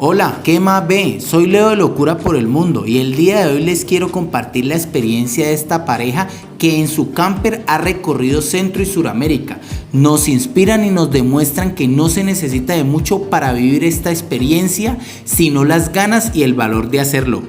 Hola, ¿qué más ve? Soy Leo de Locura por el Mundo y el día de hoy les quiero compartir la experiencia de esta pareja que en su camper ha recorrido Centro y Suramérica. Nos inspiran y nos demuestran que no se necesita de mucho para vivir esta experiencia, sino las ganas y el valor de hacerlo.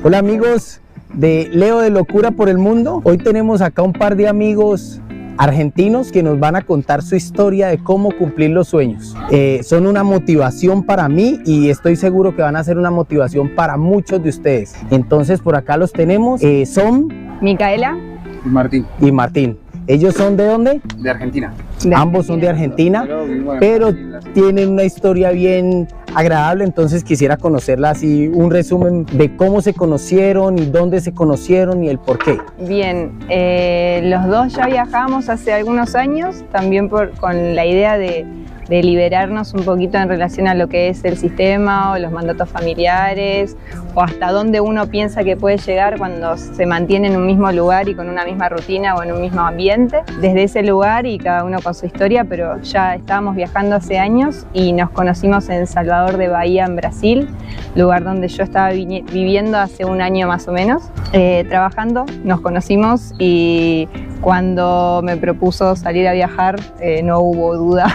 Hola amigos de Leo de Locura por el Mundo. Hoy tenemos acá un par de amigos argentinos que nos van a contar su historia de cómo cumplir los sueños. Son una motivación para mí y estoy seguro que van a ser una motivación para muchos de ustedes. Entonces por acá los tenemos, son Micaela y Martín. ¿Ellos son de dónde? De Argentina. Ambos son de Argentina, pero tienen una historia bien agradable, entonces quisiera conocerla así, un resumen de cómo se conocieron y dónde se conocieron y el por qué. Bien, los dos ya viajamos hace algunos años, también con la idea de liberarnos un poquito en relación a lo que es el sistema o los mandatos familiares o hasta dónde uno piensa que puede llegar cuando se mantiene en un mismo lugar y con una misma rutina o en un mismo ambiente. Desde ese lugar y cada uno con su historia, pero ya estábamos viajando hace años y nos conocimos en Salvador de Bahía, en Brasil, lugar donde yo estaba viviendo hace un año más o menos, trabajando. Nos conocimos y cuando me propuso salir a viajar no hubo duda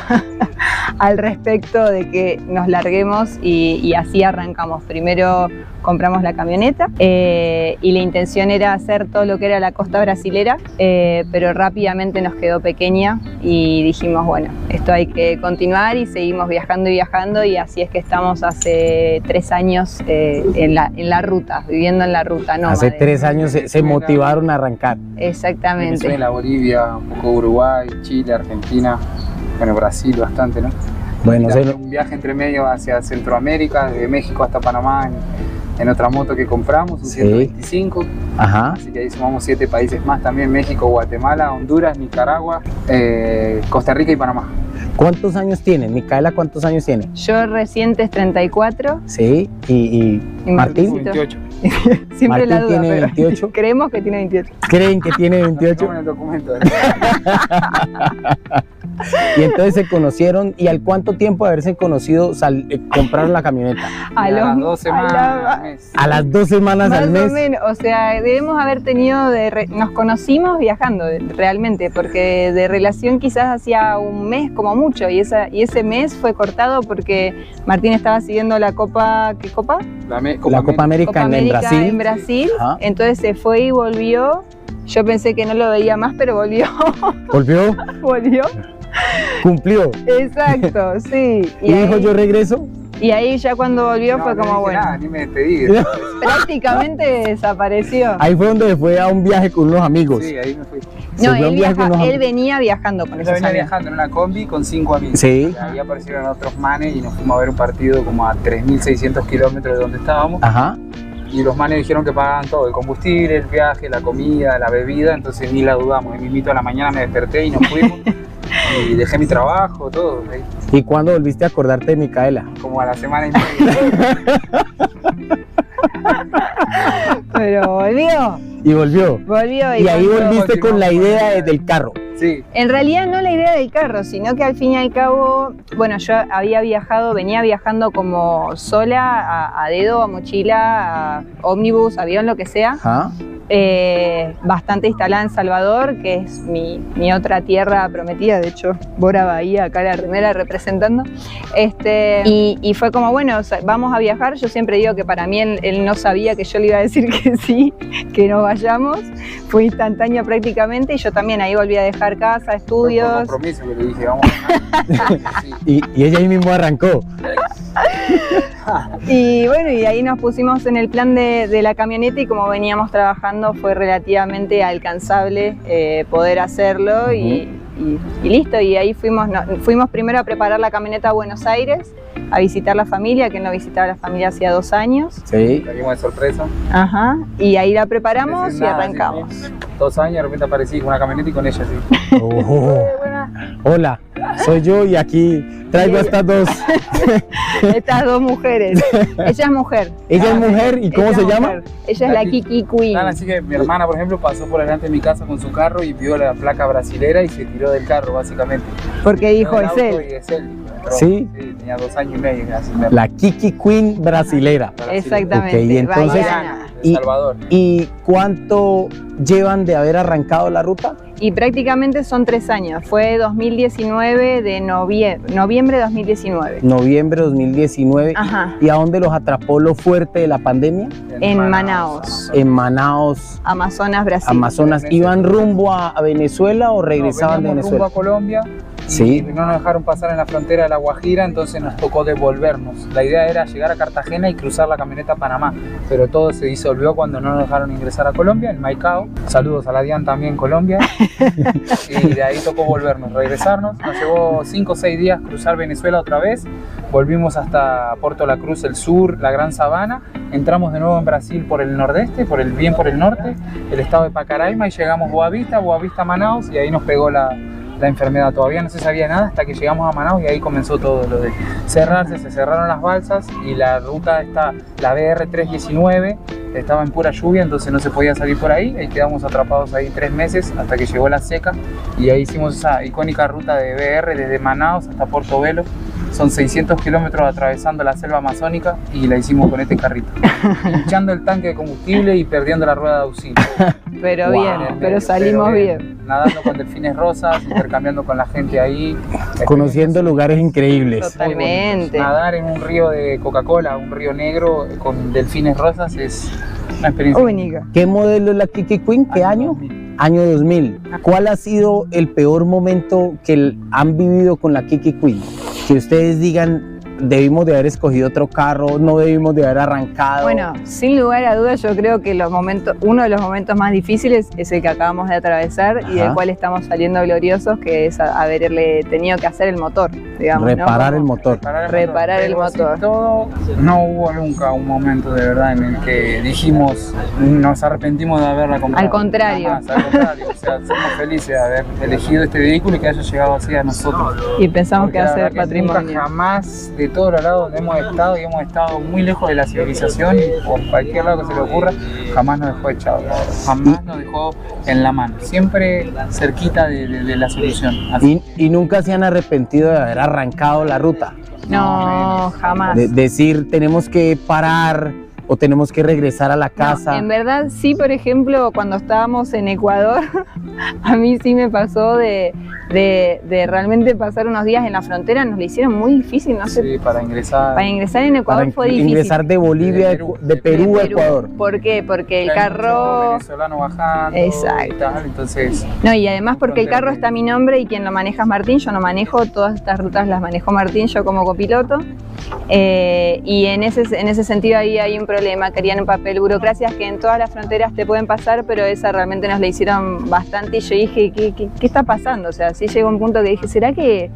al respecto de que nos larguemos y así arrancamos. Primero compramos la camioneta y la intención era hacer todo lo que era la costa brasilera, pero rápidamente nos quedó pequeña y dijimos, bueno, esto hay que continuar y seguimos viajando y viajando y así es que estamos hace 3 años en la ruta, viviendo en la ruta nómade. Hace 3 años se motivaron a arrancar. Exactamente. Venezuela, Bolivia, un poco Uruguay, Chile, Argentina, bueno, Brasil bastante, ¿no? Bueno, un viaje entre medio hacia Centroamérica, de México hasta Panamá, en otra moto que compramos, un 125. Ajá. Así que ahí sumamos 7 países más también: México, Guatemala, Honduras, Nicaragua, Costa Rica y Panamá. ¿Cuántos años tienen? Micaela, ¿cuántos años tiene? Yo recientes 34. Sí, y Martín. 28. Siempre Martín la duda, tiene pero 28. creemos que tiene 28. ¿Creen que tiene 28? No, en el documento. Y entonces se conocieron, ¿y al cuánto tiempo de haberse conocido compraron la camioneta? A las 2 semanas al mes. A las 2 semanas al mes. Más o menos, o sea, debemos haber tenido, nos conocimos viajando realmente, porque de relación quizás hacía un mes como mucho, y ese mes fue cortado porque Martín estaba siguiendo la Copa, ¿qué Copa? La Copa América en Brasil. En Brasil, sí. Entonces se fue y volvió. Yo pensé que no lo veía más, pero volvió. ¿Volvió? Volvió. Cumplió. Exacto, sí. Y dijo, yo regreso. Y ahí ya cuando volvió fue como, bueno, Nada, ni me despedí. prácticamente desapareció. Ahí fue donde fue a un viaje con unos amigos. Sí, ahí me fui. No, él venía viajando con Yo esos venía amigos. viajando en una combi con 5 amigos. Sí. Y ahí aparecieron otros manes y nos fuimos a ver un partido como a 3.600 kilómetros de donde estábamos. Ajá. Y los manes dijeron que pagaban todo: el combustible, el viaje, la comida, la bebida. Entonces ni la dudamos. Y mismito a la mañana me desperté y nos fuimos. Y dejé mi trabajo, todo. Ahí. ¿Y cuándo volviste a acordarte de Micaela? Como a la semana y media. Pero volvió. Y volvió. Volvió. Y ahí volviste con la idea del carro. Sí. En realidad no la idea del carro, sino que al fin y al cabo, bueno, yo venía viajando como sola, a dedo, a mochila, a ómnibus, avión, lo que sea. Ajá. Bastante instalada en Salvador, que es mi otra tierra prometida, de hecho, Bora Bahía, acá la primera representando. Y fue como, bueno, o sea, vamos a viajar. Yo siempre digo que para mí él no sabía que yo le iba a decir que sí, que nos vayamos. Fue instantáneo prácticamente y yo también ahí volví a dejar casa, estudios. Por compromiso que le dije, vamos a sí. y ella ahí mismo arrancó. Y bueno, y ahí nos pusimos en el plan de la camioneta y como veníamos trabajando fue relativamente alcanzable poder hacerlo y listo. Y ahí fuimos primero a preparar la camioneta a Buenos Aires, a visitar la familia, que no visitaba la familia hacía 2 años. Sí. Salimos de sorpresa. Ajá. Y ahí la preparamos y arrancamos. Sí, 2 años, de repente aparecí con una camioneta y con ella, sí. Oh. Hola, soy yo y aquí traigo a estas dos mujeres. Ella es mujer. ¿Ella es mujer? ¿Y cómo se llama? Ella es la Kiki Queen. Así que mi hermana, por ejemplo, pasó por delante de mi casa con su carro y vio la placa brasilera y se tiró del carro, básicamente. Porque dijo, es él. Es él. entró. ¿Sí? Tenía 2 años y medio. Así La Kiki Queen brasilera. Exactamente. Ok, y entonces- Baiana. de Salvador. ¿Y cuánto llevan de haber arrancado la ruta? Y prácticamente son 3 años. Fue 2019 de noviembre de 2019. Noviembre de 2019. Ajá. ¿Y a dónde los atrapó lo fuerte de la pandemia? En Manaos, En Manaos, Amazonas, Brasil. Amazonas. ¿Iban rumbo a Venezuela o regresaban de Veníamos rumbo Venezuela? a Colombia. Y Sí. no nos dejaron pasar en la frontera de La Guajira, entonces nos tocó devolvernos. La idea era llegar a Cartagena y cruzar la camioneta a Panamá, pero todo se disolvió cuando no nos dejaron ingresar a Colombia, en Maicao. Saludos a la DIAN también, Colombia. Y de ahí tocó volvernos, regresarnos. Nos llevó 5 o 6 días cruzar Venezuela otra vez. Volvimos hasta Puerto La Cruz, el sur, la Gran Sabana. Entramos de nuevo en Brasil por el nordeste, por el norte, el estado de Pacaraima, y llegamos a Boavista, Manaus, y ahí nos pegó la enfermedad. Todavía no se sabía nada hasta que llegamos a Manaus, y ahí comenzó todo lo de cerrarse. Se cerraron las balsas y la ruta la BR-319 estaba en pura lluvia, entonces no se podía salir por ahí. Ahí quedamos atrapados ahí 3 meses hasta que llegó la seca, y ahí hicimos esa icónica ruta de BR desde Manaus hasta Portobelo. Son 600 kilómetros atravesando la selva amazónica, y la hicimos con este carrito, hinchando el tanque de combustible y perdiendo la rueda de auxilio. Pero Wow. bien, pero salimos bien. Nadando con delfines rosas, intercambiando con la gente ahí. Conociendo lugares increíbles. Totalmente. Nadar en un río de Coca-Cola, un río negro con delfines rosas, es una experiencia Única. ¿Qué modelo es la Kiki Queen? ¿Qué año? Año 2000. ¿Cuál ha sido el peor momento que han vivido con la Kiki Queen? Que ustedes digan, debimos de haber escogido otro carro, no debimos de haber arrancado. Bueno, sin lugar a dudas, yo creo que uno de los momentos más difíciles es el que acabamos de atravesar y del Ajá. cual estamos saliendo gloriosos, que es haberle tenido que hacer el motor, digamos, reparar ¿no? el motor. Reparar el Pero así motor. todo, no hubo nunca un momento de verdad en el que dijimos, nos arrepentimos de haberla comprado. Al contrario. Jamás, al contrario. O sea, somos felices de haber elegido este vehículo y que haya llegado así a nosotros. Y pensamos Porque que la hacer verdad que nunca patrimonio. jamás, de todos los lados donde hemos estado, y hemos estado muy lejos de la civilización, y por cualquier lado que se le ocurra, jamás nos dejó echados, jamás nos dejó en la mano, siempre cerquita de la solución. Así. Y nunca se han arrepentido de haber arrancado la ruta. No, jamás. De decir, tenemos que parar o tenemos que regresar a la casa. No, en verdad sí, por ejemplo, cuando estábamos en Ecuador, a mí sí me pasó de realmente pasar unos días en la frontera, nos lo hicieron muy difícil, no sé. Sí, para ingresar. Para ingresar en Ecuador Para fue difícil. ingresar de Bolivia, de Perú a Ecuador. ¿Por qué? Porque el Hay mucho carro... venezolano bajando. Exacto. Y tal, entonces, No, y además porque el Frontera. carro está a mi nombre y quien lo maneja es Martín, yo no manejo, todas estas rutas las manejó Martín, yo como copiloto. Y en ese sentido ahí hay un problema, querían un papel, burocracias que en todas las fronteras te pueden pasar, pero esa realmente nos la hicieron bastante, y yo dije, ¿qué está pasando? O sea, sí llegó un punto que dije, ¿será que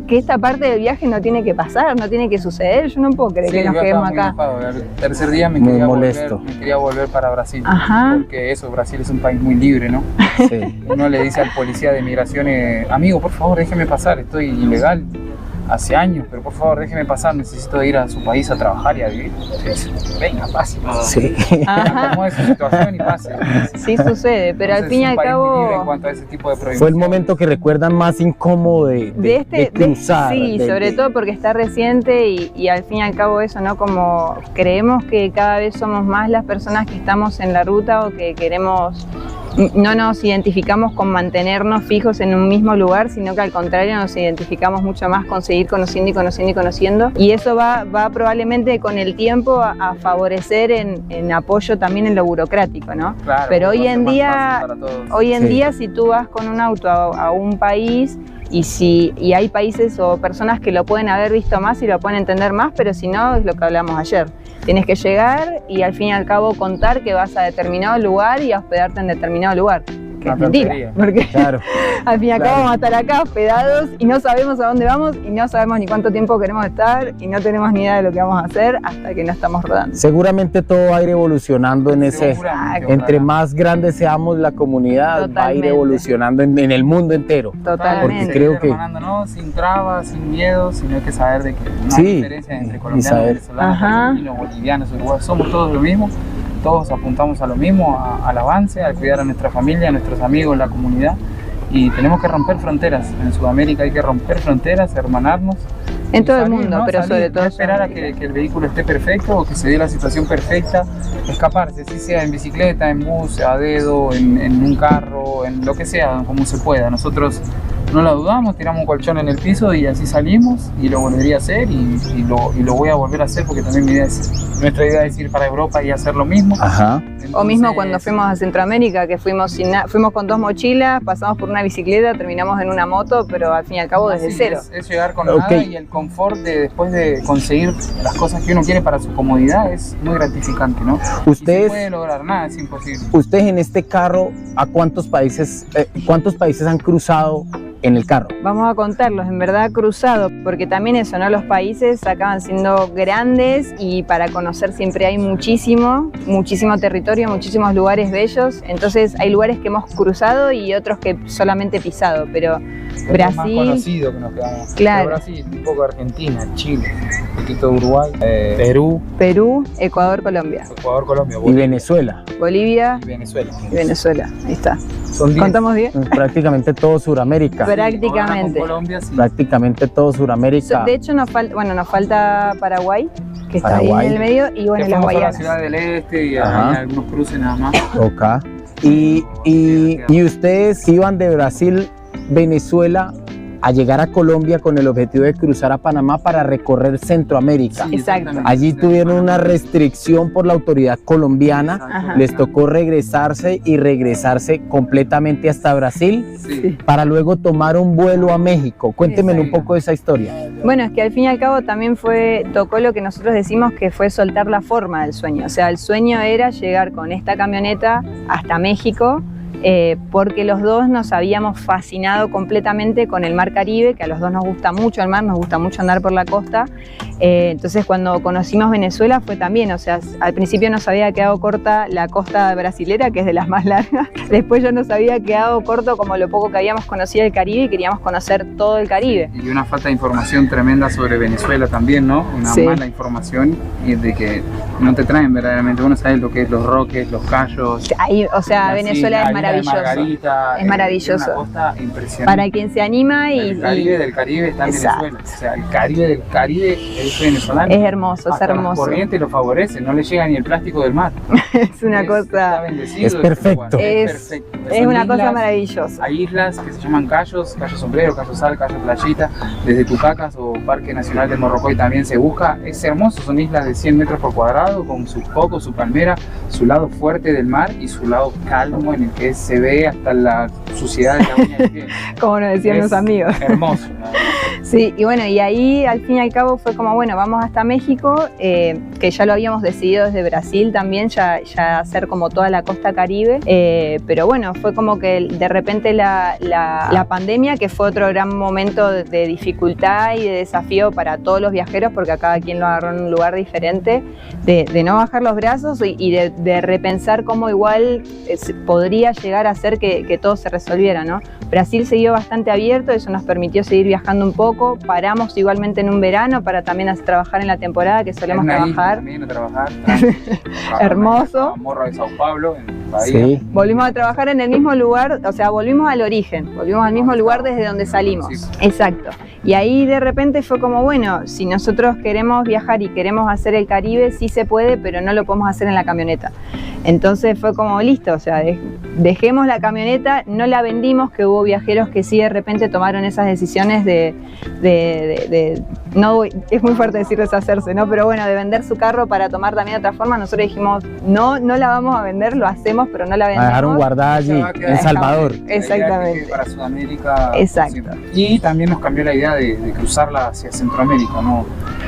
esta parte del viaje no tiene que pasar, no tiene que suceder? Yo no puedo creer sí, que nos yo quedemos estaba acá. muy enojado. El tercer día me Muy quería, molesto. me quería volver para Brasil. Ajá. Porque eso, Brasil es un país muy libre, ¿no? Sí. Uno le dice al policía de migraciones, amigo, por favor, déjeme pasar, estoy ilegal hace años, pero por favor, déjeme pasar, necesito ir a su país a trabajar y a vivir. Entonces, venga, pase. Sí. Ajá. Acomode su situación y pase. Sí sucede, pero al Entonces, fin y es al un país muy libre en cabo... cuanto a ese tipo de prohibiciones. Fue el momento que recuerdan más incómodo de cruzar. Sí, sobre todo porque está reciente y al fin y al cabo eso, ¿no? Como creemos que cada vez somos más las personas que estamos en la ruta o que queremos, no nos identificamos con mantenernos fijos en un mismo lugar, sino que al contrario nos identificamos mucho más con seguir conociendo y conociendo y conociendo, y eso va probablemente con el tiempo a favorecer en apoyo también en lo burocrático, ¿no? Claro, Pero hoy va a ser en más día, fácil para todos. hoy en Sí. día si tú vas con un auto a un país y hay países o personas que lo pueden haber visto más y lo pueden entender más, pero si no, es lo que hablamos ayer. Tienes que llegar y al fin y al cabo contar que vas a determinado lugar y a hospedarte en determinado lugar. Que Una es mentira, tontería. porque Claro. al fin y al cabo Claro. vamos a estar acá hospedados y no sabemos a dónde vamos y no sabemos ni cuánto tiempo queremos estar y no tenemos ni idea de lo que vamos a hacer hasta que no estamos rodando. Seguramente todo va a ir evolucionando en ese. Seguramente, Entre ojalá. más grande seamos la comunidad, va a ir Totalmente. evolucionando en el mundo entero. Totalmente. Porque creo que- hermanándonos sin trabas, sin miedo, sino que saber de que no Sí, hay diferencia entre y colombianos, saber. venezolanos, Ajá. argentinos, bolivianos, uruguayos, somos todos lo mismo, todos apuntamos a lo mismo, al avance, al cuidar a nuestra familia, a nuestros amigos, la comunidad, y tenemos que romper fronteras. En Sudamérica hay que romper fronteras, hermanarnos. En todo el Salir, mundo, ¿no? pero Salir, sobre todo no esperar a que el vehículo esté perfecto o que se dé la situación perfecta, escaparse, si sea en bicicleta, en bus, a dedo, en un carro, en lo que sea, como se pueda. Nosotros no la dudamos, tiramos un colchón en el piso y así salimos, y lo volvería a hacer y lo voy a volver a hacer porque también nuestra idea es ir para Europa y hacer lo mismo. Ajá. Entonces, O mismo cuando fuimos a Centroamérica, que fuimos con 2 mochilas, pasamos por una bicicleta, terminamos en una moto, pero al fin y al cabo desde sí, cero. Es llegar con nada, y el confort de después de conseguir las cosas que uno quiere para su comodidad es muy gratificante, ¿no? Y Ustedes, se puede lograr, nada es imposible. ustedes en este carro, ¿a cuántos países han cruzado en el carro? Vamos a contarlos, en verdad cruzado, porque también eso, ¿no? Los países acaban siendo grandes y para conocer siempre hay muchísimo territorio, muchísimos lugares bellos, entonces hay lugares que hemos cruzado y otros que solamente pisado, pero Es Brasil, lo más conocido que nos quedamos. Claro. Pero Brasil, un poco Argentina, Chile, un poquito de Uruguay, Perú, Ecuador, Colombia, Ecuador, Colombia, Y Venezuela. Bolivia y Venezuela. y Venezuela, ahí está. Son 10. ¿Contamos bien? Prácticamente todo Sudamérica. Prácticamente. Ahora con Colombia, sí. Prácticamente todo Sudamérica. De hecho nos falta Paraguay, que está ahí Paraguay. en el medio, y bueno, Que las fuimos a la Guayanas. Ciudad del Este y Ajá. hay algunos cruces nada más. Ok. Y ustedes iban de Brasil, Venezuela, a llegar a Colombia con el objetivo de cruzar a Panamá para recorrer Centroamérica. Sí, Exacto. exactamente. Allí tuvieron una restricción por la autoridad colombiana. Ajá. Les tocó regresarse completamente hasta Brasil Sí. para luego tomar un vuelo a México. Cuéntenme un poco de esa historia. Bueno, es que al fin y al cabo también tocó lo que nosotros decimos que fue soltar la forma del sueño. O sea, el sueño era llegar con esta camioneta hasta México, porque los dos nos habíamos fascinado completamente con el mar Caribe, que a los dos nos gusta mucho el mar, nos gusta mucho andar por la costa. Entonces cuando conocimos Venezuela fue también, o sea, al principio nos había quedado corta la costa brasilera, que es de las más largas. Después ya nos había quedado corto como lo poco que habíamos conocido el Caribe y queríamos conocer todo el Caribe. Y una falta de información tremenda sobre Venezuela también, ¿no? Una Sí. mala información y de que no te traen verdaderamente. Uno sabe lo que es los Roques, los Cayos. Ahí, o sea, las Venezuela islas, es la isla de maravilloso. Margarita, Es maravilloso. Es una costa impresionante. Para quien se anima El Caribe del Caribe está en Exacto. Venezuela. O sea, el Caribe del Caribe es venezolano. es hermoso, es Hasta las hermoso. corrientes lo favorecen, no le llega ni el plástico del mar. Es una Está cosa, bendecido Es ese perfecto. lugar, Es- perfecto. es Son una cosa islas, maravillosa. Hay islas que se llaman Cayos, Cayo Sombrero, Cayo Sal, Cayo Playita, desde Tucacas o Parque Nacional de Morrocoy también se busca. Es hermoso, son islas de 100 metros por cuadrado, con sus cocos, su palmera, su lado fuerte del mar y su lado calmo en el que se ve hasta la suciedad de la uña del pie. Como nos decían Es los amigos. Hermoso. ¿No? Sí, y bueno, y ahí al fin y al cabo fue como, bueno, vamos hasta México, que ya lo habíamos decidido desde Brasil también, ya hacer como toda la costa Caribe, pero bueno, fue como que de repente la pandemia, que fue otro gran momento de dificultad y de desafío para todos los viajeros, porque a cada quien lo agarró en un lugar diferente, de no bajar los brazos y de repensar cómo igual podría llegar a ser que todo se resolviera, ¿no? Brasil siguió bastante abierto, eso nos permitió seguir viajando un poco, paramos igualmente en un verano para también trabajar en la temporada que solemos En una isla trabajar. también a trabajar. Hermoso. En Morro de Sao Paulo, en Bahía. Sí. Volvimos a trabajar en el mismo lugar, o sea, volvimos al origen, volvimos al mismo lugar desde donde salimos. Sí. Exacto. Y ahí de repente fue como, bueno, si nosotros queremos viajar y queremos hacer el Caribe, sí se puede, pero no lo podemos hacer en la camioneta. Entonces fue como, listo, o sea, dejemos la camioneta, no la vendimos, que hubo viajeros que sí de repente tomaron esas decisiones no, es muy fuerte decir deshacerse, ¿no? Pero bueno, de vender su carro para tomar también otra forma, nosotros dijimos, no la vamos a vender, lo hacemos, pero no la La vendemos. dejaron guardada allí, en Salvador. Exactamente. Para Sudamérica. Exacto. Y también nos cambió la idea de cruzarla hacia Centroamérica, ¿no?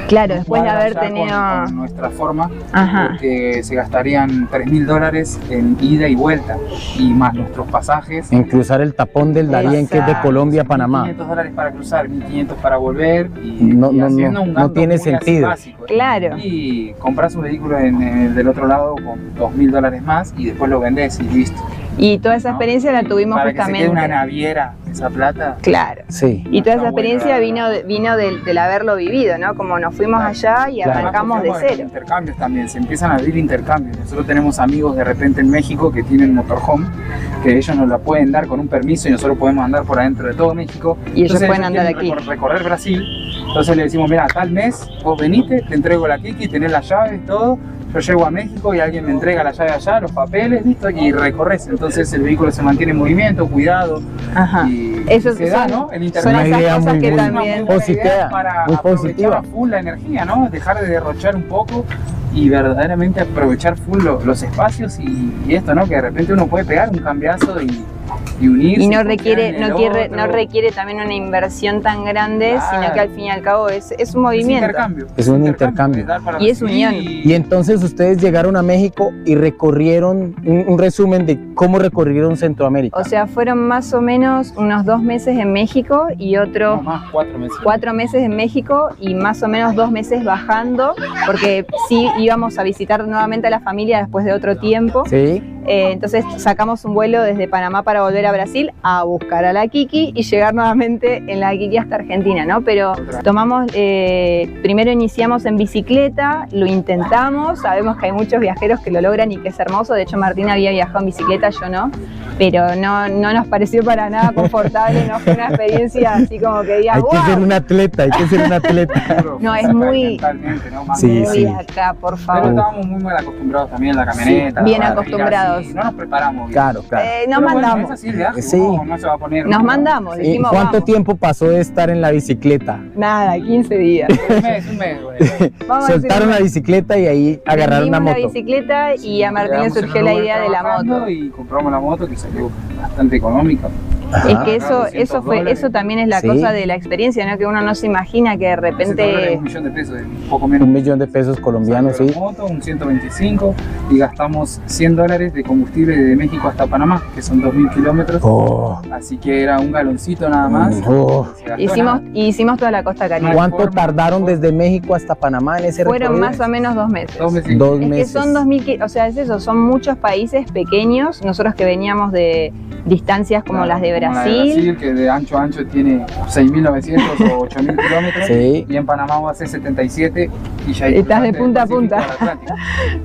Claro, después de Cuadra haber ya tenido... con nuestra forma, Ajá. porque se gastarían $3.000 en ida y vuelta, y más nuestros pasajes. En cruzar el tapón del Darién, que es de Colombia a Panamá. $1.500 para cruzar, $1.500 para volver, y, No, y no, haciendo no, un no gasto tiene muy así sentido. básico. Claro. Y compras un vehículo en el del otro lado con $2.000 más y después lo vendés y listo. Y toda esa ¿no? experiencia la tuvimos Para que se quede justamente. una naviera esa plata. Claro. Sí. Y toda esa Está bueno, experiencia la verdad. vino del haberlo vivido, ¿no? Como nos fuimos allá y Claro. arrancamos de Además, cogemos cero. intercambios también, se empiezan a abrir intercambios. Nosotros tenemos amigos de repente en México que tienen motorhome, que ellos nos la pueden dar con un permiso y nosotros podemos andar por adentro de todo México. Y ellos Entonces, pueden andar quieren aquí. Recorrer Brasil. Entonces le decimos, mira, tal mes vos venite, te entrego la Kiki, tenés las llaves, todo. Yo llego a México y alguien me entrega la llave allá, los papeles, listo, y recorres. Entonces el vehículo se mantiene en movimiento, cuidado. Ajá. Y Eso se da, son- ¿no? El son internet Una esas idea cosas muy que buena. también... una buena Positiva, idea para muy aprovechar positiva. a full la energía, ¿no? Dejar de derrochar un poco y verdaderamente aprovechar full los espacios y esto, ¿no? Que de repente uno puede pegar un cambiazo y unirse. Y no confiar requiere, en el no otro. requiere también una inversión tan grande, Claro. sino que al fin y al cabo es un Es movimiento. intercambio. Es un intercambio. dar para Y es recibir unión. Y entonces ustedes llegaron a México y recorrieron un resumen de cómo recorrieron Centroamérica. O sea, fueron más o menos unos 2 meses en México y No otros más, 4 meses. 4 meses en México y más o menos 2 meses bajando, porque sí íbamos a visitar nuevamente a la familia después de otro tiempo. Sí. Entonces sacamos un vuelo desde Panamá para volver a Brasil a buscar a la Kiki y llegar nuevamente en la Kiki hasta Argentina, ¿no? Pero tomamos, primero iniciamos en bicicleta, lo intentamos, sabemos que hay muchos viajeros que lo logran y que es hermoso. De hecho, Martín había viajado en bicicleta, yo no, pero no nos pareció para nada confortable, no fue una experiencia así como que digas, Hay que ser ¡wow! un atleta, hay que ser un atleta. No, es muy- Mentalmente, ¿no? Más Sí, bien. Muy sí. acá, por Pero favor. estábamos muy mal acostumbrados también en la camioneta. bien para ir acostumbrados. así, no nos preparamos bien. Claro, claro. Nos Pero bueno, mandamos, es así el viaje, Sí. no se va a poner. nos mandamos, ¿Y dijimos, cuánto vamos. tiempo pasó de estar en la bicicleta? Nada, 15 días. Un mes, güey. Vamos a decir Soltaron un la mes. bicicleta y ahí agarraron una Vendimos moto. la bicicleta y a Martín le Quedamos en surgió un la lugar idea de la trabajando moto. y compramos la moto que salió bastante económica. Ajá. Es que eso, $200 eso fue, eso también es la Sí. cosa de la experiencia, ¿no? Que uno no se imagina que de $100, repente. $1 millón de pesos, un poco menos. 1 millón de pesos colombianos, Salió sí. la moto, un 125 y gastamos $100 de combustible de México hasta Panamá, que son 2000 kilómetros. Oh, Así que era un galoncito nada más. oh. Se gastó Hicimos toda la costa caribe. ¿Cuánto forma. tardaron desde México hasta Panamá en ese Fueron recorrido? más o menos 2 meses. 2 meses. 2 Es que meses. son 2000, o sea, es eso, son muchos países pequeños. Nosotros que veníamos de distancias como las de Como la Brasil. que de ancho a ancho tiene 6.900 o 8.000 kilómetros. Sí. Y en Panamá va a ser 77 y ya Estás de cruzaste punta a el Pacífico punta. al Atlántico.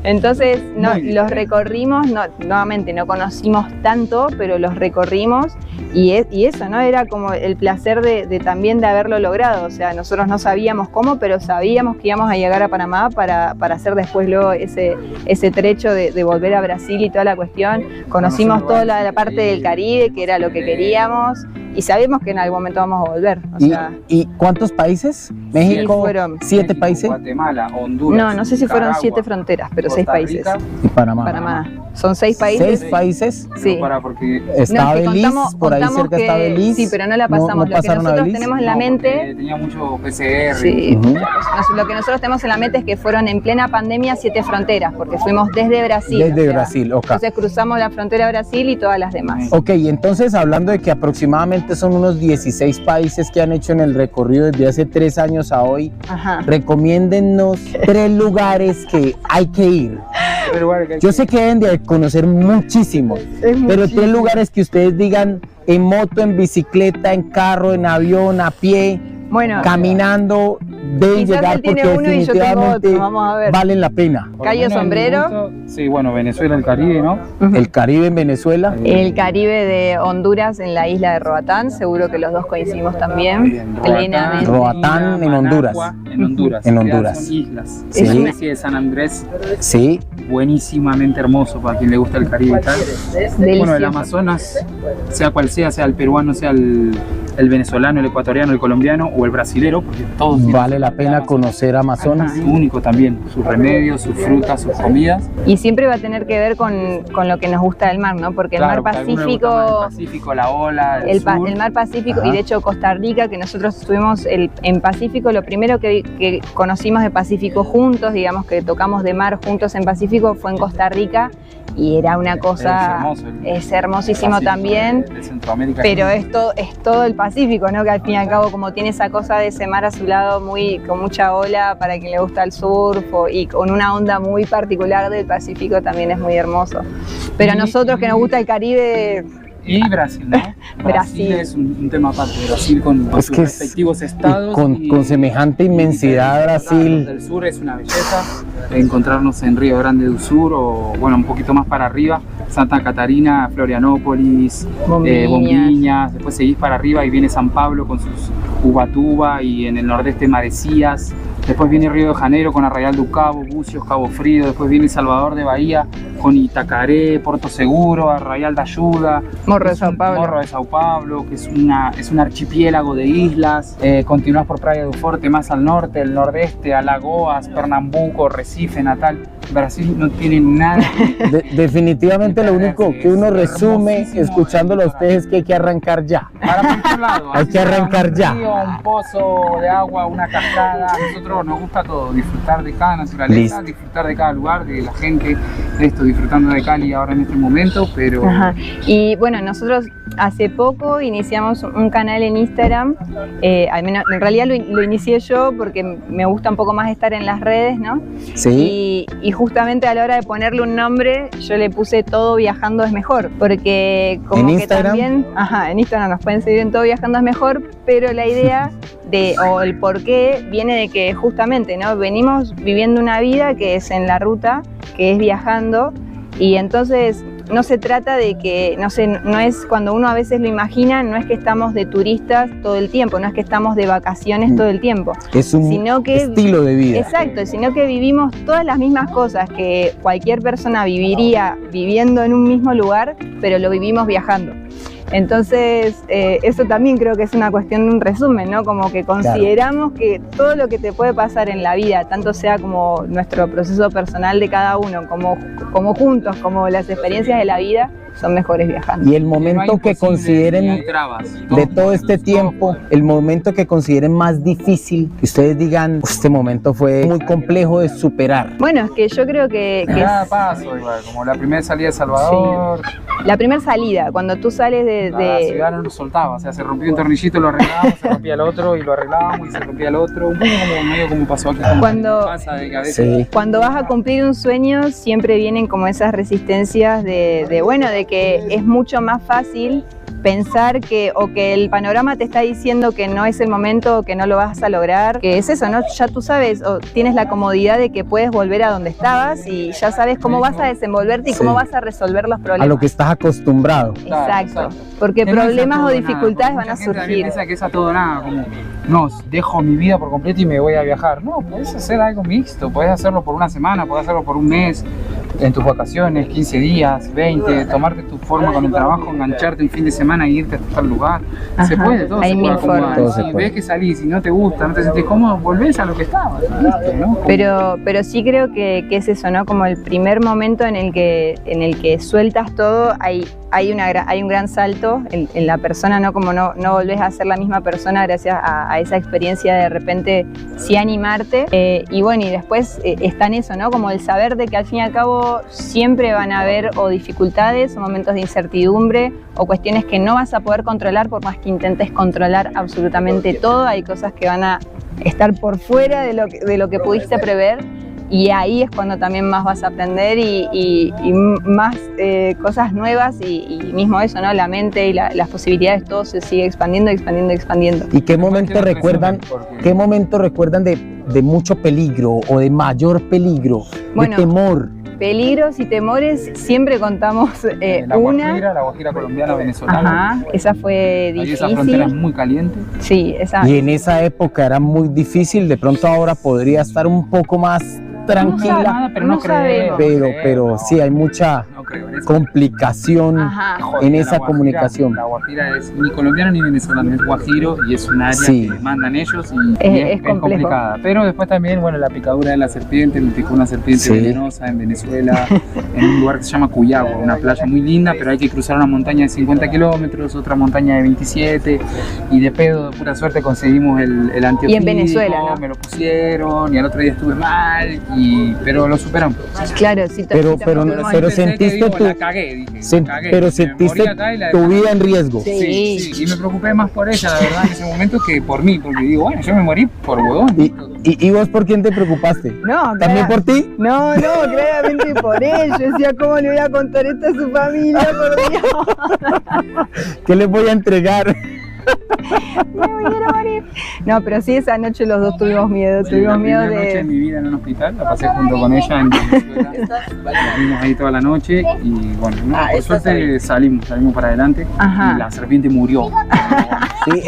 Entonces, no, Muy los diferente. recorrimos, nuevamente no conocimos tanto, pero los recorrimos y eso, ¿no? Era como el placer de también de haberlo logrado. O sea, nosotros no sabíamos cómo, pero sabíamos que íbamos a llegar a Panamá para hacer después luego ese trecho de volver a Brasil y toda la cuestión. Conocimos toda la parte del Caribe, que era lo que queríamos, y sabemos que en algún momento vamos a volver. O ¿Y, sea, y cuántos países? México, fueron 7 México, países Guatemala, Honduras. no sé si fueron Nicaragua, 7 fronteras, pero 6 Costa países. Rica. y Panamá. Panamá. Son 6 países. 6 países. Sí. Para porque Está No, es que Belice, por ahí contamos cerca está que- Belice. Sí, pero no la pasamos. No Lo que pasaron a nosotros Belice. tenemos en la no, mente. porque tenía mucho PCR. Sí, Ujú. lo que nosotros tenemos en la mente es que fueron en plena pandemia 7 fronteras, porque fuimos desde Brasil. Desde o sea, Brasil, ok. Entonces cruzamos la frontera de Brasil y todas las demás. Ok, y entonces hablando de que aproximadamente son unos 16 países que han hecho en el recorrido desde hace 3 años a hoy, Ajá. recomiéndennos 3 lugares que hay que ir. Yo sé que deben de conocer muchísimos, pero 3 lugares que ustedes digan en moto, en bicicleta, en carro, en avión, a pie, Bueno, caminando, deben quizás llegar él tiene porque uno y yo tengo definitivamente otro. Vamos a ver. valen la pena. Por lo Cayo menos a mi Sombrero. gusto, sí, bueno, Venezuela, el Caribe, ¿no? Ujú. El Caribe en Venezuela. El Caribe de Honduras en la isla de Roatán, seguro que los dos coincidimos también. Bien, Plenamente. Roatán en Honduras. En Honduras. En Honduras. Son islas. Sí. La especie de San Andrés, Sí, buenísimamente hermoso para quien le gusta el Caribe y tal. Bueno, el Delicioso. Amazonas, sea cual sea el peruano, sea el venezolano, el ecuatoriano, el colombiano o el brasilero, porque todos tienen vale su la propia pena Amazonas. conocer Amazonas. Es único también, sus remedios, sus frutas, sus comidas. Y siempre va a tener que ver con lo que nos gusta del mar, ¿no? Porque el Claro, mar porque a algunos les gusta más Pacífico, el Pacífico, la ola, sur. el mar Pacífico, Ajá. y de hecho Costa Rica, que nosotros estuvimos en Pacífico, lo primero que conocimos de Pacífico juntos, digamos que tocamos de mar juntos en Pacífico, fue en Costa Rica, y era una cosa, hermoso, es hermosísimo Pacífico también. de Centroamérica. Pero es todo el Pacífico, ¿no? Que al fin y al cabo, como tiene esa cosa de ese mar a su lado, con mucha ola para quien le gusta el surf, y con una onda muy particular del Pacífico, también es muy hermoso. Pero a nosotros que nos gusta el Caribe, Y Brasil, ¿no? Brasil es un tema aparte. Brasil con sus respectivos estados. Con semejante inmensidad, Brasil. Del sur es una belleza. Encontrarnos en Río Grande do Sur o, bueno, un poquito más para arriba, Santa Catarina, Florianópolis, Bombiñas. Después seguís para arriba y viene San Pablo con sus Ubatuba y en el nordeste Maresias. Después viene Río de Janeiro con Arraial do Cabo, Bucios, Cabo Frío. Después viene Salvador de Bahía con Itacaré, Porto Seguro, Arraial da Ayuda, Morro de Sao Paulo, que es un archipiélago de islas. Continuás por Praia do Forte más al norte, el nordeste, Alagoas, Pernambuco, Recife, Natal. Brasil no tiene nada. Definitivamente lo único que uno resume escuchándolo a ustedes es que hay que arrancar ya. Para muchos lados. Hay que arrancar ya. Un río, un pozo de agua, una cascada. A nosotros nos gusta todo, disfrutar de cada naturaleza, disfrutar de cada lugar, de la gente, disfrutando de Cali ahora en este momento, pero... Ajá. Y bueno, nosotros hace poco iniciamos un canal en Instagram, al menos en realidad lo inicié yo porque me gusta un poco más estar en las redes, ¿no? Sí. Y justamente a la hora de ponerle un nombre, yo le puse Todo Viajando es Mejor, porque como ¿En que Instagram? También, en Instagram nos pueden seguir en Todo Viajando es Mejor, pero la idea o el porqué viene de que justamente, ¿no? Venimos viviendo una vida que es en la ruta, que es viajando, y entonces no se trata de que, no es cuando uno a veces lo imagina, no es que estamos de turistas todo el tiempo, no es que estamos de vacaciones todo el tiempo. Es un estilo de vida. Exacto, sino que vivimos todas las mismas cosas que cualquier persona viviría viviendo en un mismo lugar, pero lo vivimos viajando. Entonces, eso también creo que es una cuestión de un resumen, ¿no? Como que consideramos que todo lo que te puede pasar en la vida, tanto sea como nuestro proceso personal de cada uno, como juntos, como las experiencias de la vida, son mejores viajando. Y el momento que consideren de todo este tiempo, el momento que consideren más difícil, que ustedes digan, este momento fue muy complejo de superar. Bueno, es que yo creo que cada paso igual, como la primera salida de Salvador. Sí. La primera salida, cuando tú sales de... La ciudad no nos soltaba, o sea, se rompía un tornillito, lo arreglábamos, se rompía el otro y lo arreglábamos y se rompía el otro. Un poco medio como pasó aquí. Cuando vas a cumplir un sueño, siempre vienen como esas resistencias de que es mucho más fácil pensar que el panorama te está diciendo que no es el momento o que no lo vas a lograr, que es eso, ¿no? Ya tú sabes o tienes la comodidad de que puedes volver a donde estabas y ya sabes cómo vas a desenvolverte y cómo vas a resolver los problemas. A lo que estás acostumbrado. Exacto, porque problemas o dificultades van a surgir. Piensa que es a todo nada, como no, dejo mi vida por completo y me voy a viajar. No, puedes hacer algo mixto, puedes hacerlo por una semana, puedes hacerlo por un mes, en tus vacaciones, 15 días, 20, tomarte tu forma con el trabajo, engancharte un fin de semana e irte a tal lugar. Ajá, se puede, todo hay se puede mil acomodar. formas. Si ves que salís y no te gusta, no te sentís cómodo, volvés a lo que estabas, listo, ¿no? Pero sí creo que es eso, ¿no? Como el primer momento en el que sueltas todo, hay un gran salto en la persona, ¿no? Como no volvés a ser la misma persona gracias a esa experiencia de repente sí animarte. Y bueno, y después está en eso, ¿no? Como el saber de que al fin y al cabo siempre van a haber o dificultades o momentos de incertidumbre o cuestiones que no vas a poder controlar por más que intentes controlar absolutamente todo. Hay cosas que van a estar por fuera de lo que pudiste prever. Y ahí es cuando también más vas a aprender y más cosas nuevas y mismo eso, ¿no? La mente y las posibilidades, todo se sigue expandiendo. ¿Y qué momento recuerdan de mucho peligro o de mayor peligro, de temor? Peligros y temores siempre contamos la Guajira colombiana venezolana. Ajá, esa fue difícil. Esa frontera es muy caliente. Sí, esa. Y en esa época era muy difícil, de pronto ahora podría estar un poco más tranquila, pero sí hay mucha complicación en esa comunicación. La Guajira es ni colombiana ni venezolana, es guajiro y es un área que mandan ellos y es complicada. Pero después también, bueno, la picadura de la serpiente, me picó una serpiente venenosa en Venezuela, en un lugar que se llama Cuyagua, una playa muy linda, pero hay que cruzar una montaña de 50 kilómetros, otra montaña de 27 y de pedo, de pura suerte conseguimos el antiofídico. Y en Venezuela, ¿no? Me lo pusieron y al otro día estuve mal, pero lo superamos. Claro, pero sentiste sentiste la cagué, dije, la cagué. Pero Me sentiste morí acá y la tu dejé. vida en riesgo. Sí, y me preocupé más por ella, la verdad, en ese momento que por mí, porque digo, bueno, yo me morí por huevón. ¿Y vos por quién te preocupaste? No, ¿También por ti? No, claramente por él. Yo decía, ¿cómo le voy a contar esto a su familia, por Dios? ¿Qué les voy a entregar? Me quiero morir. No, pero sí, esa noche los dos tuvimos miedo. Sí, Tuvimos la miedo primera noche de de... mi vida en un hospital, la pasé junto con ella en Venezuela. Estuvimos ahí toda la noche y bueno, no, por suerte salimos para adelante. Ajá. Y la serpiente murió. Sí.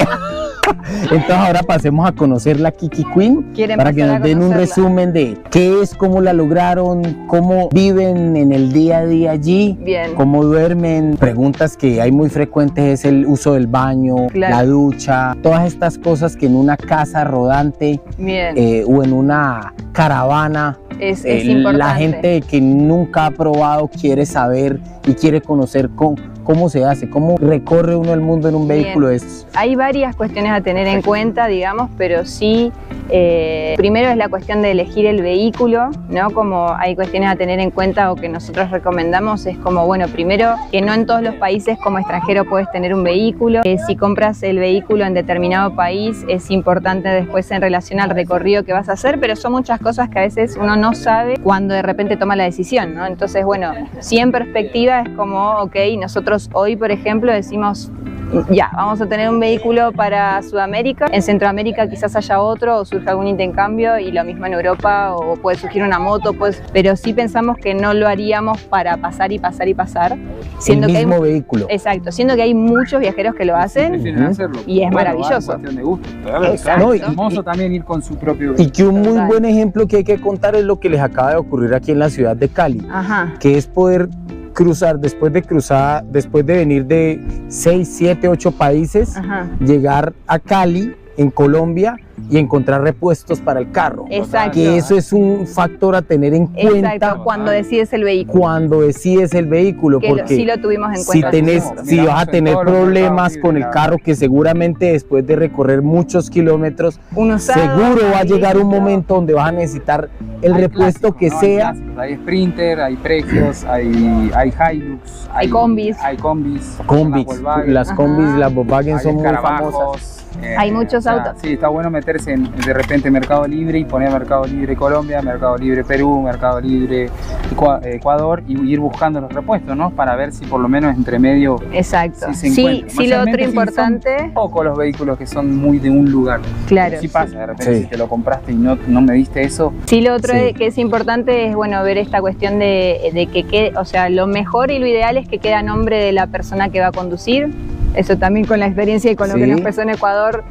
Entonces ahora pasemos a conocer la Kiki Queen Quiere para que empezar nos a den un conocerla. resumen de qué es, cómo la lograron, cómo viven en el día a día allí, Bien. cómo duermen. Preguntas que hay muy frecuentes es el uso del baño, Claro. la ducha, todas estas cosas que en una casa rodante Bien, o en una caravana es importante. la gente que nunca ha probado quiere saber y quiere conocer cómo se hace, cómo recorre uno el mundo en un Bien. vehículo de estos. Hay varias cuestiones a tener en cuenta, digamos, pero sí, primero es la cuestión de elegir el vehículo, ¿no? Como hay cuestiones a tener en cuenta o que nosotros recomendamos, es como, bueno, primero que no en todos los países como extranjero puedes tener un vehículo. Si compras el vehículo en determinado país, es importante después en relación al recorrido que vas a hacer, pero son muchas cosas que a veces uno no sabe cuando de repente toma la decisión, ¿no? Entonces, bueno, sí en perspectiva es como, ok, nosotros hoy, por ejemplo, decimos, ya, vamos a tener un vehículo para Sudamérica, en Centroamérica quizás haya otro o surja algún intercambio y lo mismo en Europa o puede surgir una moto, pues, pero sí pensamos que no lo haríamos para pasar y pasar y pasar. Siendo el que mismo hay, vehículo. Exacto, siendo que hay muchos viajeros que lo hacen. Prefieren hacerlo. Y es maravilloso. Es cuestión de gusto. Claro, Exacto. claro. Es hermoso también ir con su propio Y que un muy Total. buen ejemplo que hay que contar es lo que les acaba de ocurrir aquí en la ciudad de Cali, Ajá. que es poder cruzar, después de venir de 6, 7, 8 países, Ajá. llegar a Cali, en Colombia, y encontrar repuestos para el carro. Exacto. Que eso es un factor a tener en cuenta Exacto, cuando decides el vehículo. cuando decides el vehículo, Que porque sí lo tuvimos en si cuenta. si vas a tener todos los problemas mercados con el libres, carro, que seguramente después de recorrer muchos kilómetros, Un usado, seguro va a llegar un listo. momento donde vas a necesitar el Hay repuesto clásicos, que ¿no? sea. Hay clásicos, hay Sprinter, hay Pregios, hay Hilux, Hay combis. Hay combis. Combis, Volkswagen, las combis, las Volkswagen hay son muy escarabajos, famosas. Hay muchos autos. Sí, está bueno meterse en de repente Mercado Libre y poner Mercado Libre Colombia, Mercado Libre Perú, Mercado Libre Ecuador y ir buscando los repuestos, ¿no? Para ver si por lo menos entre medio Exacto. sí se Sí, encuentran. sí, lo otro Mayormente importante, son pocos los vehículos que son muy de un lugar. claro. Sí pasa, de repente Sí. si te lo compraste y no me diste eso. Sí, lo otro Sí. que es importante es, bueno, ver esta cuestión de que quede, o sea, lo mejor y lo ideal es que quede a nombre de la persona que va a conducir. Eso también con la experiencia y con lo que Sí. nos pasó en Ecuador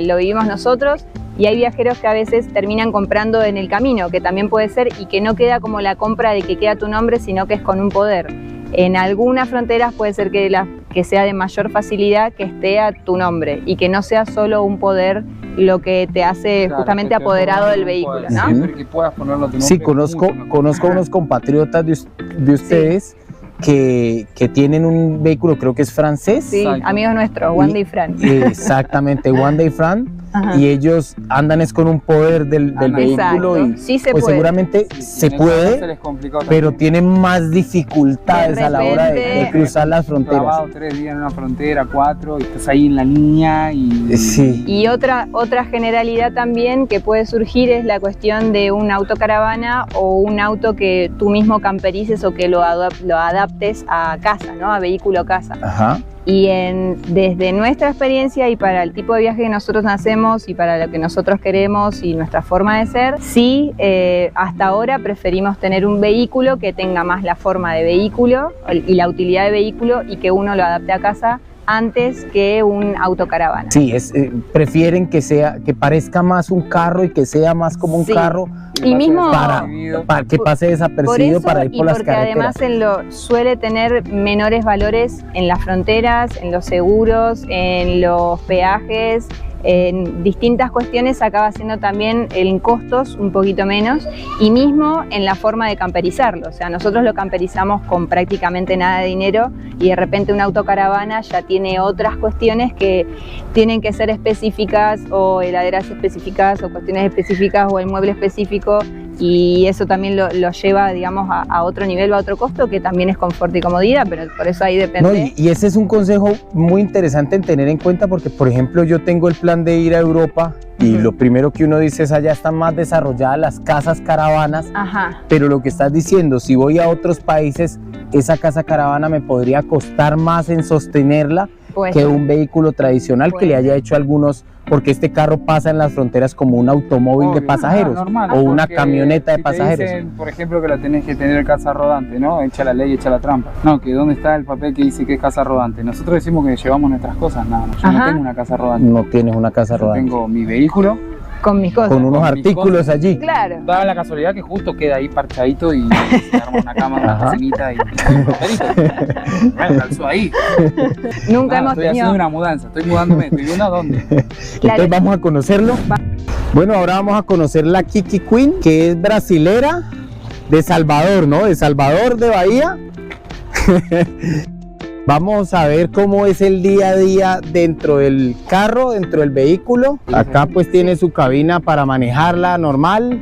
lo vivimos nosotros. Y hay viajeros que a veces terminan comprando en el camino, que también puede ser, y que no queda como la compra de que queda tu nombre, sino que es con un poder. En algunas fronteras puede ser que sea de mayor facilidad que esté a tu nombre y que no sea solo un poder lo que te hace Claro, justamente que te apoderado pongan del un vehículo, poder, ¿no? siempre que puedas ponerlo a tu nombre. Sí, conozco unos compatriotas de ustedes que tienen un vehículo, creo que es francés. Sí, Exacto. amigos nuestros, Wanda y Fran. Exactamente, One Day Fran. Ajá. Y ellos andan es con un poder del Andan. vehículo Exacto. y Sí se pues puede. seguramente Sí, se en Ecuador puede, se les complicó pero también. tienen más dificultades De a la hora de repente- cruzar las fronteras. Clavado 3 días en una frontera, 4, y estás ahí en la línea y... Sí. Y otra generalidad también que puede surgir es la cuestión de un autocaravana o un auto que tú mismo camperices o que lo adaptes a casa, ¿no? A vehículo casa. Ajá. Y desde nuestra experiencia y para el tipo de viaje que nosotros hacemos y para lo que nosotros queremos y nuestra forma de ser, sí, hasta ahora preferimos tener un vehículo que tenga más la forma de vehículo y la utilidad de vehículo y que uno lo adapte a casa antes que un autocaravana. Sí, prefieren que parezca más un carro y que sea más como un Sí. carro Y mismo para que pase por desapercibido eso para ir y por las porque carreteras. además suele tener menores valores en las fronteras, en los seguros, en los peajes, en distintas cuestiones acaba siendo también en costos un poquito menos y mismo en la forma de camperizarlo. O sea, nosotros lo camperizamos con prácticamente nada de dinero y de repente una autocaravana ya tiene otras cuestiones que tienen que ser específicas o heladeras específicas o cuestiones específicas o el mueble específico y eso también lo lleva, digamos, a otro nivel, a otro costo, que también es confort y comodidad, pero por eso ahí depende. No, y ese es un consejo muy interesante en tener en cuenta porque, por ejemplo, yo tengo el plan de ir a Europa y lo primero que uno dice es allá están más desarrolladas las casas caravanas, Ajá. pero lo que estás diciendo, si voy a otros países, esa casa caravana me podría costar más en sostenerla Pues, que un vehículo tradicional que Puede le haya hecho algunos, porque este carro pasa en las fronteras como un automóvil de Obvio. pasajeros Normal, o una porque camioneta de si pasajeros. Te dicen, por ejemplo, que la tenés que tener casa rodante, ¿no? Echa la ley, echa la trampa. No, que dónde está el papel que dice que es casa rodante. Nosotros decimos que llevamos nuestras cosas, nada más. Yo no Ajá. tengo una casa rodante. No tienes una casa Yo rodante. tengo mi vehículo. con mis cosas. Con unos con mis artículos cosas. allí. Claro. Da la casualidad que justo queda ahí parchadito y se arma una cama, una Ajá. cocinita y un papelito. Bueno, calzó ahí. Nunca Nada, hemos estoy tenido. haciendo una mudanza, estoy mudándome, estoy viendo a dónde. Entonces vamos a conocerlo. Bueno, ahora vamos a conocer la Kiki Queen, que es brasilera de Salvador, ¿no? De Salvador, de Bahía. Vamos a ver cómo es el día a día dentro del carro, dentro del vehículo. Acá pues tiene su cabina para manejarla normal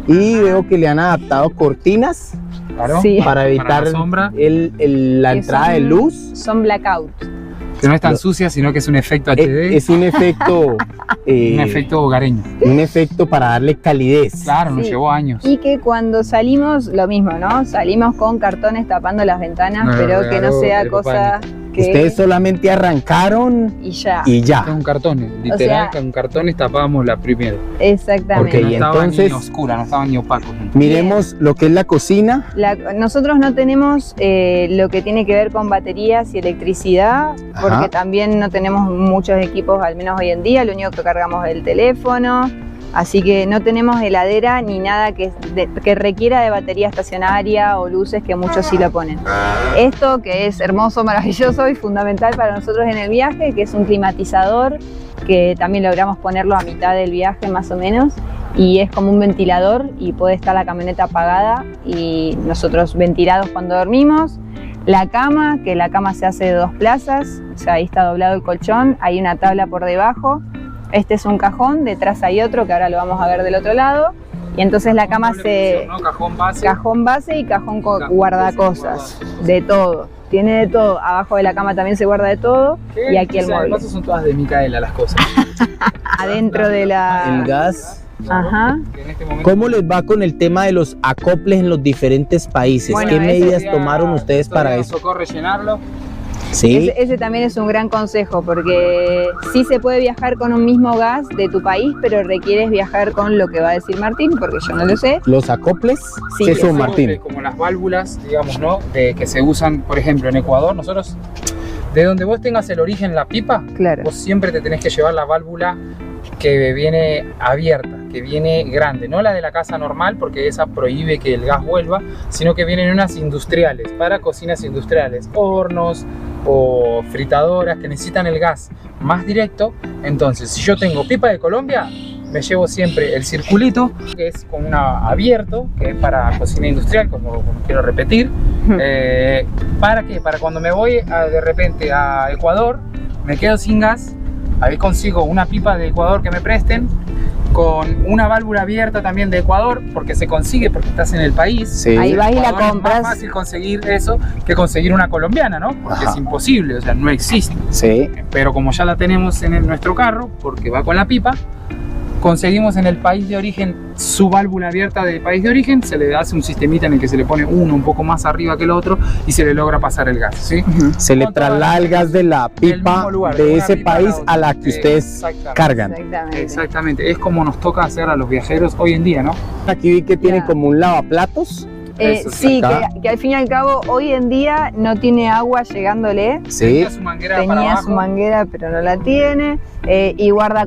y veo que le han adaptado cortinas Claro. Sí. para evitar la sombra. la Que entrada son- de luz. Son blackout. Que no es tan sucia, sino que es un efecto HD. Es un efecto, un efecto hogareño. un efecto para darle calidez. Claro, nos Sí. llevó años. Y que cuando salimos, lo mismo, ¿no? Salimos con cartones tapando las ventanas, No, pero que no regaló sea el papá cosa que... Ustedes solamente arrancaron Y ya. y ya. Con cartones, literal, sea- con cartones tapábamos la primera. Exactamente. Ok, No y estaba entonces- ni oscura, no estaba ni opaco. Miremos lo que es la cocina. Nosotros no tenemos lo que tiene que ver con baterías y electricidad, porque Ajá. también no tenemos muchos equipos, al menos hoy en día, lo único que cargamos es el teléfono, así que no tenemos heladera ni nada que requiera de batería estacionaria o luces, que muchos sí lo ponen. Esto que es hermoso, maravilloso y fundamental para nosotros en el viaje, que es un climatizador, que también logramos ponerlo a mitad del viaje más o menos, y es como un ventilador y puede estar la camioneta apagada y nosotros ventilados cuando dormimos. La cama, que la cama se hace de 2 plazas, o sea, ahí está doblado el colchón, hay una tabla por debajo. Este es un cajón, detrás hay otro que ahora lo vamos a ver del otro lado. Y entonces la cama se... ¿No? Cajón base. Cajón base y cajón Cajón guardacosas, base, de todo. Tiene de todo, abajo de la cama también se guarda de todo y aquí el O sea, mueble. además son todas de Micaela las cosas. Adentro de El la... gas. Ajá. Que en este momento- ¿Cómo les va con el tema de los acoples en los diferentes países? Bueno, ¿Qué ese medidas Todavía- tomaron ustedes para todavía nos eso? tocó rellenarlo. Sí. Ese también es un gran consejo porque sí se puede viajar con un mismo gas de tu país, pero requieres viajar con lo que va a decir Martín, porque yo no lo sé. Los acoples, Sí, ¿qué que son, son Martín? Como las válvulas, digamos, ¿no? De que se usan, por ejemplo, en Ecuador, nosotros, de donde vos tengas el origen, la pipa, Claro. vos siempre te tenés que llevar la válvula que viene abierta, que viene grande, no la de la casa normal, porque esa prohíbe que el gas vuelva, sino que vienen unas industriales, para cocinas industriales, hornos o fritadoras que necesitan el gas más directo. Entonces, si yo tengo pipa de Colombia, me llevo siempre el circulito, que es con una abierto, que es para cocina industrial, como quiero repetir. ¿Para qué? Para cuando me voy de repente a Ecuador, me quedo sin gas, ahí consigo una pipa de Ecuador que me presten, con una válvula abierta también de Ecuador, porque se consigue porque estás en el país. Sí. Ahí vas y la Ecuador compras. Es más fácil conseguir eso que conseguir una colombiana, ¿no? Porque Ajá. es imposible, o sea, no existe. Sí. Pero como ya la tenemos en nuestro carro, porque va con la pipa, conseguimos en el país de origen su válvula abierta del país de origen, se le hace un sistemita en el que se le pone uno un poco más arriba que el otro y se le logra pasar el gas, ¿sí? Se le Con todas traslada las el gas de la Del pipa mismo lugar, de una ese pipa país otra. a la que ustedes Exactamente. cargan. Exactamente. Exactamente, es como nos toca hacer a los viajeros hoy en día, ¿no? Aquí vi que tiene Ya. como un lavaplatos. Eso, Sí, acá. que al fin y al cabo hoy en día no tiene agua llegándole. Sí. Tenía su manguera para Tenía abajo. su manguera pero no la tiene, y guarda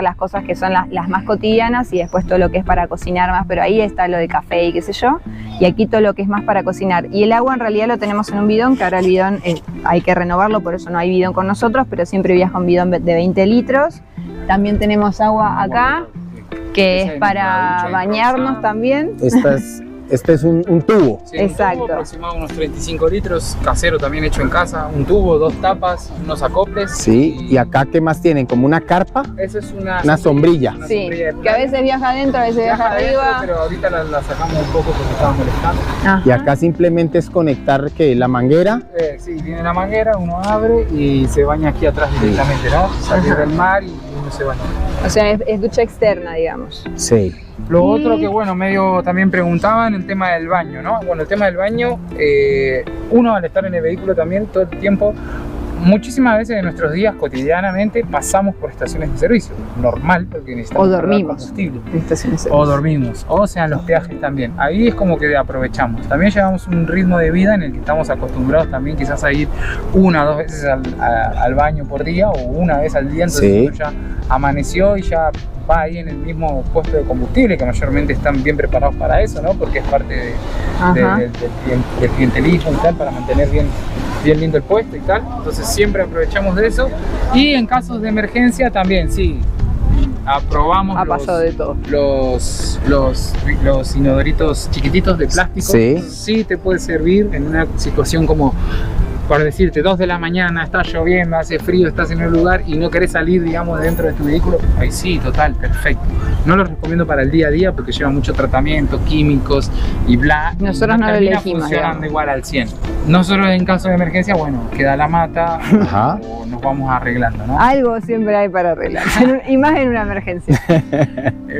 las cosas que son las más cotidianas y después todo lo que es para cocinar más, pero ahí está lo de café y qué sé yo, y aquí todo lo que es más para cocinar. Y el agua en realidad lo tenemos en un bidón, que ahora el bidón hay que renovarlo, por eso no hay bidón con nosotros, pero siempre viaja un bidón de 20 litros. También tenemos agua acá, que Esa es es para nuestra ducha bañarnos improvisada. también. Esta es este es un tubo. Sí, Exacto. Un tubo aproximado unos 35 litros, casero también hecho en casa, un tubo, 2 tapas, unos acoples. Sí, y acá ¿qué más tienen? ¿Como una carpa? Eso es Una sombrilla. Una Sí, sombrilla de que a playa. veces viaja adentro, a veces viaja adentro, arriba. pero ahorita la sacamos un poco porque estaba molestando. Ajá. Y acá simplemente es conectar que la manguera. Sí, tiene la manguera, uno abre y se baña aquí atrás directamente, ¿no? Salir Ajá. del mar y uno se baña. O sea, es ducha externa, digamos. Sí. Lo otro que, bueno, medio también preguntaban el tema del baño, ¿no? Bueno, el tema del baño, uno al estar en el vehículo también todo el tiempo, muchísimas veces en nuestros días cotidianamente pasamos por estaciones de servicio, normal, porque necesitamos O cargar dormimos. combustible. Estaciones O dormimos, o sean los peajes también. Ahí es como que aprovechamos. También llevamos un ritmo de vida en el que estamos acostumbrados también quizás a ir 1 o 2 veces al baño por día o una vez al día, entonces Sí. uno ya amaneció y ya va ahí en el mismo puesto de combustible, que mayormente están bien preparados para eso, ¿no? Porque es parte Ajá. del clientelismo y tal, para mantener bien lindo el puesto y tal. Entonces siempre aprovechamos de eso. Y en casos de emergencia también, sí, aprobamos Ha pasado de todo. los inodoritos chiquititos de plástico. Sí. Sí te puede servir en una situación como, por decirte, 2 de la mañana, está lloviendo, hace frío, estás en un lugar y no querés salir, digamos, dentro de tu vehículo. Ahí sí, total, perfecto. No lo recomiendo para el día a día porque lleva mucho tratamiento, químicos y bla. Nosotros y no lo termina elegimos, funcionando digamos. igual al 100. Nosotros en caso de emergencia, bueno, queda la mata Ajá. o nos vamos arreglando, ¿no? Algo siempre hay para arreglar, y más en una emergencia.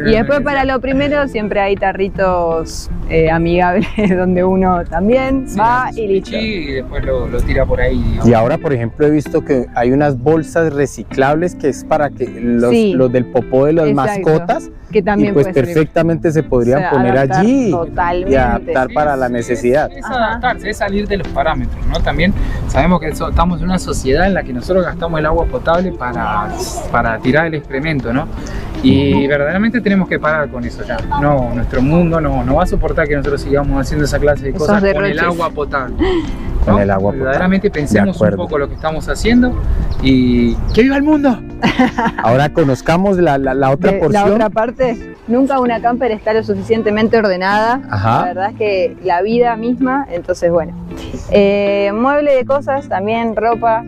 Y después para lo primero siempre hay tarritos amigables donde uno también va y listo. Y después lo tira por ahí, digamos. Y ahora, por ejemplo, he visto que hay unas bolsas reciclables que es para que Sí. los del popó de las Exacto. mascotas, Que también y pues puede servir. perfectamente se podrían O sea, poner adaptar allí totalmente. y adaptar para la necesidad. Es Ajá. adaptarse, es salir de los parámetros, ¿no? También sabemos que estamos en una sociedad en la que nosotros gastamos el agua potable para tirar el excremento, ¿no? Y verdaderamente tenemos que parar con eso ya. No, nuestro mundo no va a soportar que nosotros sigamos haciendo esa clase de Esos cosas con el derroches. agua potable. Con ¿no? el agua potable. Verdaderamente De pensemos un acuerdo. poco lo que estamos haciendo y ¡que viva el mundo! Ahora conozcamos la otra La porción. otra parte, nunca una camper está lo suficientemente ordenada. Ajá. La verdad es que la vida misma, entonces bueno. Mueble de cosas, también ropa,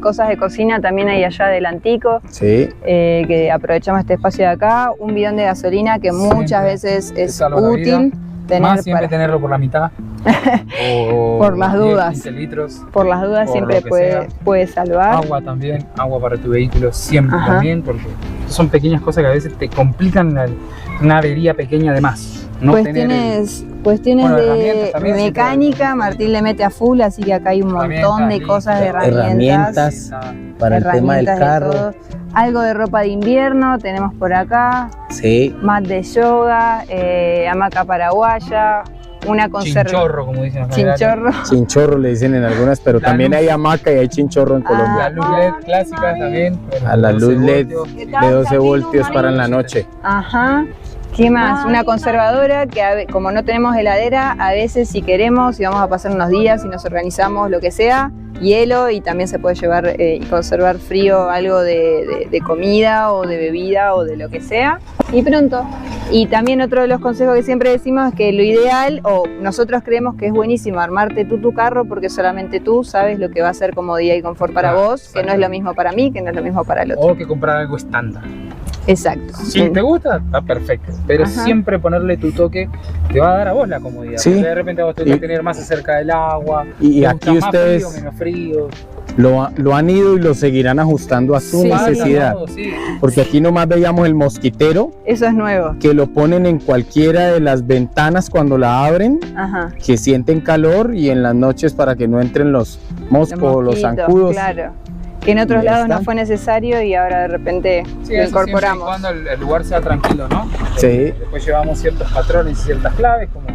cosas de cocina también hay allá delantico, Sí. que aprovechamos este espacio de acá. Un bidón de gasolina que muchas Siempre veces te es salva la vida. útil tener Más siempre para, tenerlo por la mitad. O Por las 10, dudas. 15 litros. por las dudas por siempre lo que sea. puede salvar. Agua también, agua para tu vehículo siempre Ajá. también, porque son pequeñas cosas que a veces te complican una avería pequeña de más. No tener Cuestiones Bueno, de herramientas también, mecánica, sí, Martín le mete a full, así que acá hay un montón de Herramientas, cosas de listo. herramientas. Para el tema del herramientas de carro. todo. Algo de ropa de invierno tenemos por acá, Sí. mat de yoga, hamaca paraguaya, una conserva. Chinchorro, como dicen acá. Chinchorro. Chinchorro le dicen en algunas, pero La también luz. hay hamaca y hay chinchorro en Colombia. La luz LED clásica también. A la luz LED ¿Qué de tal, 12 Camilo? voltios para en la noche. Ajá. ¿Qué más? Una conservadora que como no tenemos heladera, a veces si queremos, si vamos a pasar unos días y nos organizamos lo que sea, hielo, y también se puede llevar y conservar frío algo de comida o de bebida o de lo que sea. Y pronto. Y también otro de los consejos que siempre decimos es que lo ideal, o nosotros creemos que es buenísimo armarte tú tu carro porque solamente tú sabes lo que va a ser comodidad y confort para Claro, vos, que no es lo mismo para mí, que no es lo mismo para el otro. O que comprar algo estándar. Exacto. Si te gusta, está perfecto. Pero Ajá. siempre ponerle tu toque te va a dar a vos la comodidad. Sí. Porque de repente vos te vas a tener más cerca del agua. Y te aquí gusta más ustedes frío, menos frío. lo han ido y lo seguirán ajustando a su Sí. necesidad. Todo, sí. Porque aquí nomás veíamos el mosquitero Eso es nuevo. que lo ponen en cualquiera de las ventanas cuando la abren, Ajá. que sienten calor, y en las noches para que no entren los moscos, los mosquitos, zancudos. Claro. Que en otros Y ahí lados no está. fue necesario y ahora de repente Sí, lo eso incorporamos. siempre y cuando el lugar sea tranquilo, ¿no? Sí. Después llevamos ciertos patrones y ciertas claves, como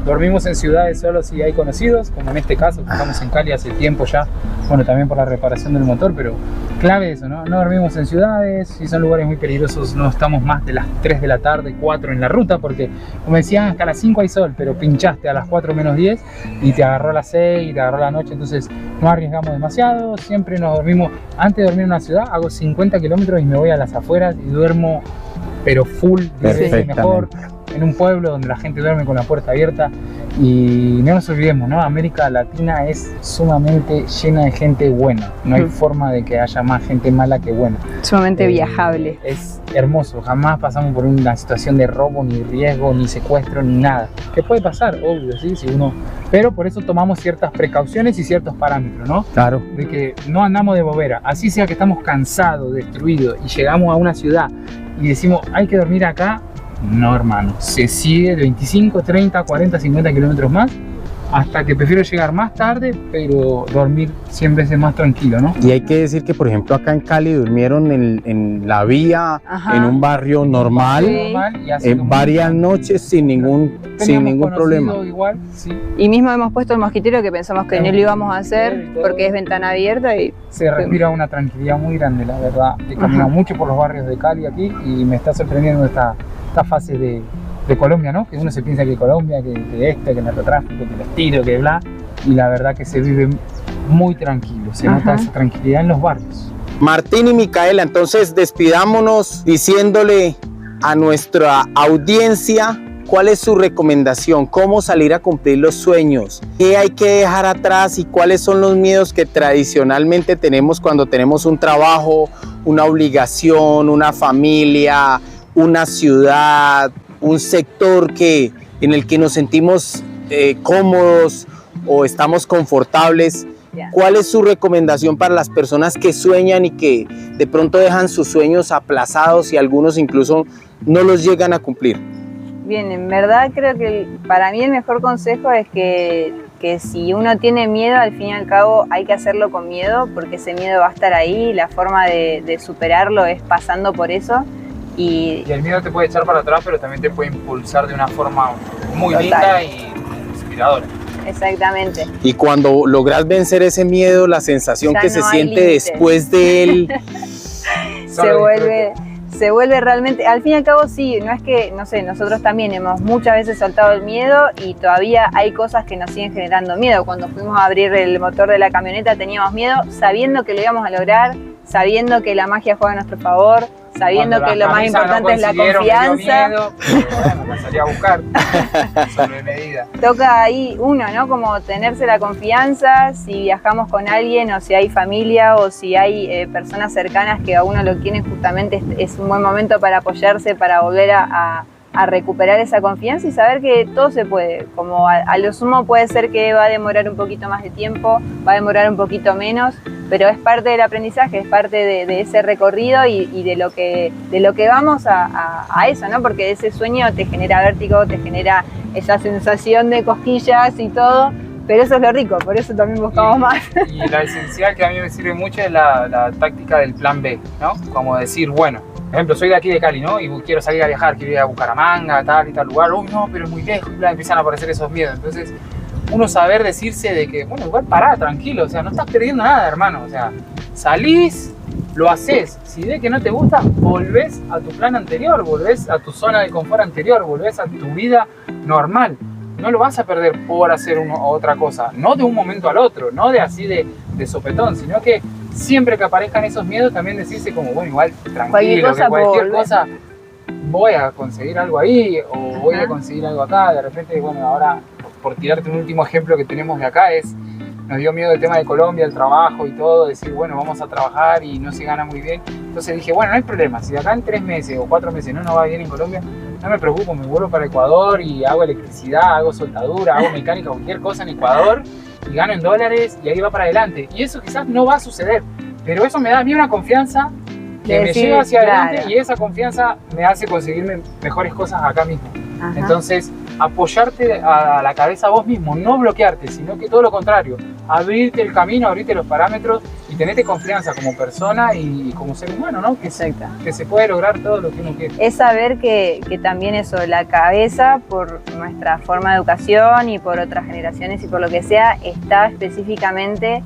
dormimos en ciudades solo si hay conocidos, como en este caso, que estamos en Cali hace tiempo ya, bueno, también por la reparación del motor, pero clave eso, ¿no? No dormimos en ciudades, si son lugares muy peligrosos no estamos más de las 3 de la tarde, 4 en la ruta, porque como decían, hasta las 5 hay sol, pero pinchaste a las 4 menos 10 y te agarró a las 6 y te agarró la noche, entonces no arriesgamos demasiado, siempre nos dormimos, antes de dormir en una ciudad hago 50 kilómetros y me voy a las afueras y duermo pero full, 10 veces mejor, en un pueblo donde la gente duerme con la puerta abierta. Y no nos olvidemos, ¿no? América Latina es sumamente llena de gente buena, no hay forma de que haya más gente mala que buena. Sumamente viajable. Es hermoso, jamás pasamos por una situación de robo, ni riesgo, ni secuestro, ni nada. Que puede pasar, obvio, ¿sí? Si uno... Pero por eso tomamos ciertas precauciones y ciertos parámetros, ¿no? Claro. De que no andamos de bobera, así sea que estamos cansados, destruidos y llegamos a una ciudad y decimos hay que dormir acá. No, hermano, se sigue de 25, 30, 40, 50 kilómetros más, hasta que prefiero llegar más tarde, pero dormir 100 veces más tranquilo, ¿no? Y hay que decir que, por ejemplo, acá en Cali durmieron en la vía, en un barrio normal, varias noches sin ningún problema. Igual, sí. Y mismo hemos puesto el mosquitero que pensamos que no lo íbamos a hacer porque es ventana abierta y... Se respira una tranquilidad muy grande, la verdad. He caminado mucho por los barrios de Cali aquí y me está sorprendiendo esta fase de Colombia, ¿no? Que uno se piensa que Colombia, que el narcotráfico, que el estilo, que bla, y la verdad que se vive muy tranquilo, se nota esa tranquilidad en los barrios. Martín y Micaela, entonces despidámonos diciéndole a nuestra audiencia cuál es su recomendación, cómo salir a cumplir los sueños, qué hay que dejar atrás y cuáles son los miedos que tradicionalmente tenemos cuando tenemos un trabajo, una obligación, una familia, una ciudad, un sector en el que nos sentimos cómodos o estamos confortables. ¿Cuál es su recomendación para las personas que sueñan y que de pronto dejan sus sueños aplazados y algunos incluso no los llegan a cumplir? Bien, en verdad creo que para mí el mejor consejo es que si uno tiene miedo, al fin y al cabo hay que hacerlo con miedo, porque ese miedo va a estar ahí y la forma de superarlo es pasando por eso. Y el miedo te puede echar para atrás, pero también te puede impulsar de una forma muy linda y inspiradora. Exactamente. Y cuando logras vencer ese miedo, la sensación que se siente después de él se vuelve realmente, al fin y al cabo sí, no es que, no sé, nosotros también hemos muchas veces soltado el miedo y todavía hay cosas que nos siguen generando miedo. Cuando fuimos a abrir el motor de la camioneta teníamos miedo, sabiendo que lo íbamos a lograr, sabiendo que la magia juega a nuestro favor, sabiendo que lo más importante es la confianza. Miedo, pero bueno, la salí a buscar sobre medida. Toca ahí uno, ¿no? Como tenerse la confianza, si viajamos con alguien o si hay familia o si hay personas cercanas que a uno lo quieren, justamente es un buen momento para apoyarse, para volver a recuperar esa confianza y saber que todo se puede. Como a lo sumo puede ser que va a demorar un poquito más de tiempo, va a demorar un poquito menos, pero es parte del aprendizaje, es parte de ese recorrido y de lo que vamos a eso, ¿no? Porque ese sueño te genera vértigo, te genera esa sensación de cosquillas y todo, pero eso es lo rico, por eso también buscamos más. Y la esencial que a mí me sirve mucho es la táctica del plan B, ¿no? Como decir, bueno, por ejemplo, soy de aquí de Cali, ¿no? Y quiero salir a viajar, quiero ir a Bucaramanga, tal y tal lugar. Uy, no, pero es muy lejos, empiezan a aparecer esos miedos. Entonces, uno saber decirse de que, bueno, igual pará, tranquilo, o sea, no estás perdiendo nada, hermano. O sea, salís, lo haces. Si ves que no te gusta, volvés a tu plan anterior, volvés a tu zona de confort anterior, volvés a tu vida normal. No lo vas a perder por hacer otra cosa, no de un momento al otro, no de así de sopetón, sino que siempre que aparezcan esos miedos también decirse como, bueno, igual tranquilo, que cualquier cosa voy a conseguir algo ahí o voy a conseguir algo acá. De repente, bueno, ahora por tirarte un último ejemplo que tenemos de acá nos dio miedo el tema de Colombia, el trabajo y todo, decir, bueno, vamos a trabajar y no se gana muy bien. Entonces dije, bueno, no hay problema, si de acá en 3 meses o 4 meses no nos va bien en Colombia, no me preocupo, me vuelvo para Ecuador y hago electricidad, hago soldadura, hago mecánica, cualquier cosa en Ecuador y gano en dólares y ahí va para adelante. Y eso quizás no va a suceder, pero eso me da a mí una confianza que me lleva hacia adelante, y esa confianza me hace conseguirme mejores cosas acá mismo. Ajá. Entonces, apoyarte a la cabeza vos mismo, no bloquearte, sino que todo lo contrario, abrirte el camino, abrirte los parámetros y tenerte confianza como persona y como ser humano, ¿no? Que se puede lograr todo lo que uno quiere. Es saber que también eso, la cabeza, por nuestra forma de educación y por otras generaciones y por lo que sea, está específicamente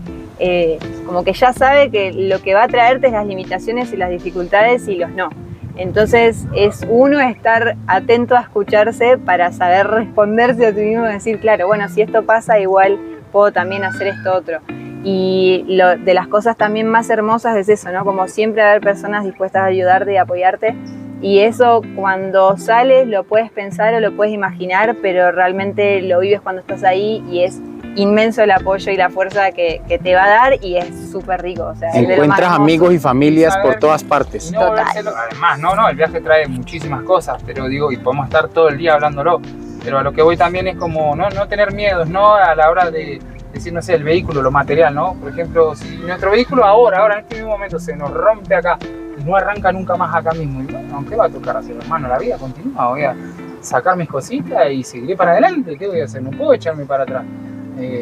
como que ya sabe que lo que va a traerte es las limitaciones y las dificultades y los no. Entonces es uno estar atento a escucharse para saber responderse a sí mismo y decir, claro, bueno, si esto pasa igual puedo también hacer esto otro. Y de las cosas también más hermosas es eso, ¿no? Como siempre haber personas dispuestas a ayudarte y apoyarte. Y eso cuando sales lo puedes pensar o lo puedes imaginar, pero realmente lo vives cuando estás ahí y es inmenso el apoyo y la fuerza que te va a dar y es súper rico. O sea, encuentras amigos y familias por todas partes. No, además, el viaje trae muchísimas cosas, pero digo, y podemos estar todo el día hablándolo, pero a lo que voy también es como no tener miedos, ¿no? A la hora de decir, no sé, el vehículo, lo material, ¿no? Por ejemplo, si nuestro vehículo ahora en este mismo momento se nos rompe acá y no arranca nunca más acá mismo, y bueno, ¿qué va a tocar hacer, hermano? La vida continúa, voy a sacar mis cositas y seguiré para adelante. ¿Qué voy a hacer? No puedo echarme para atrás.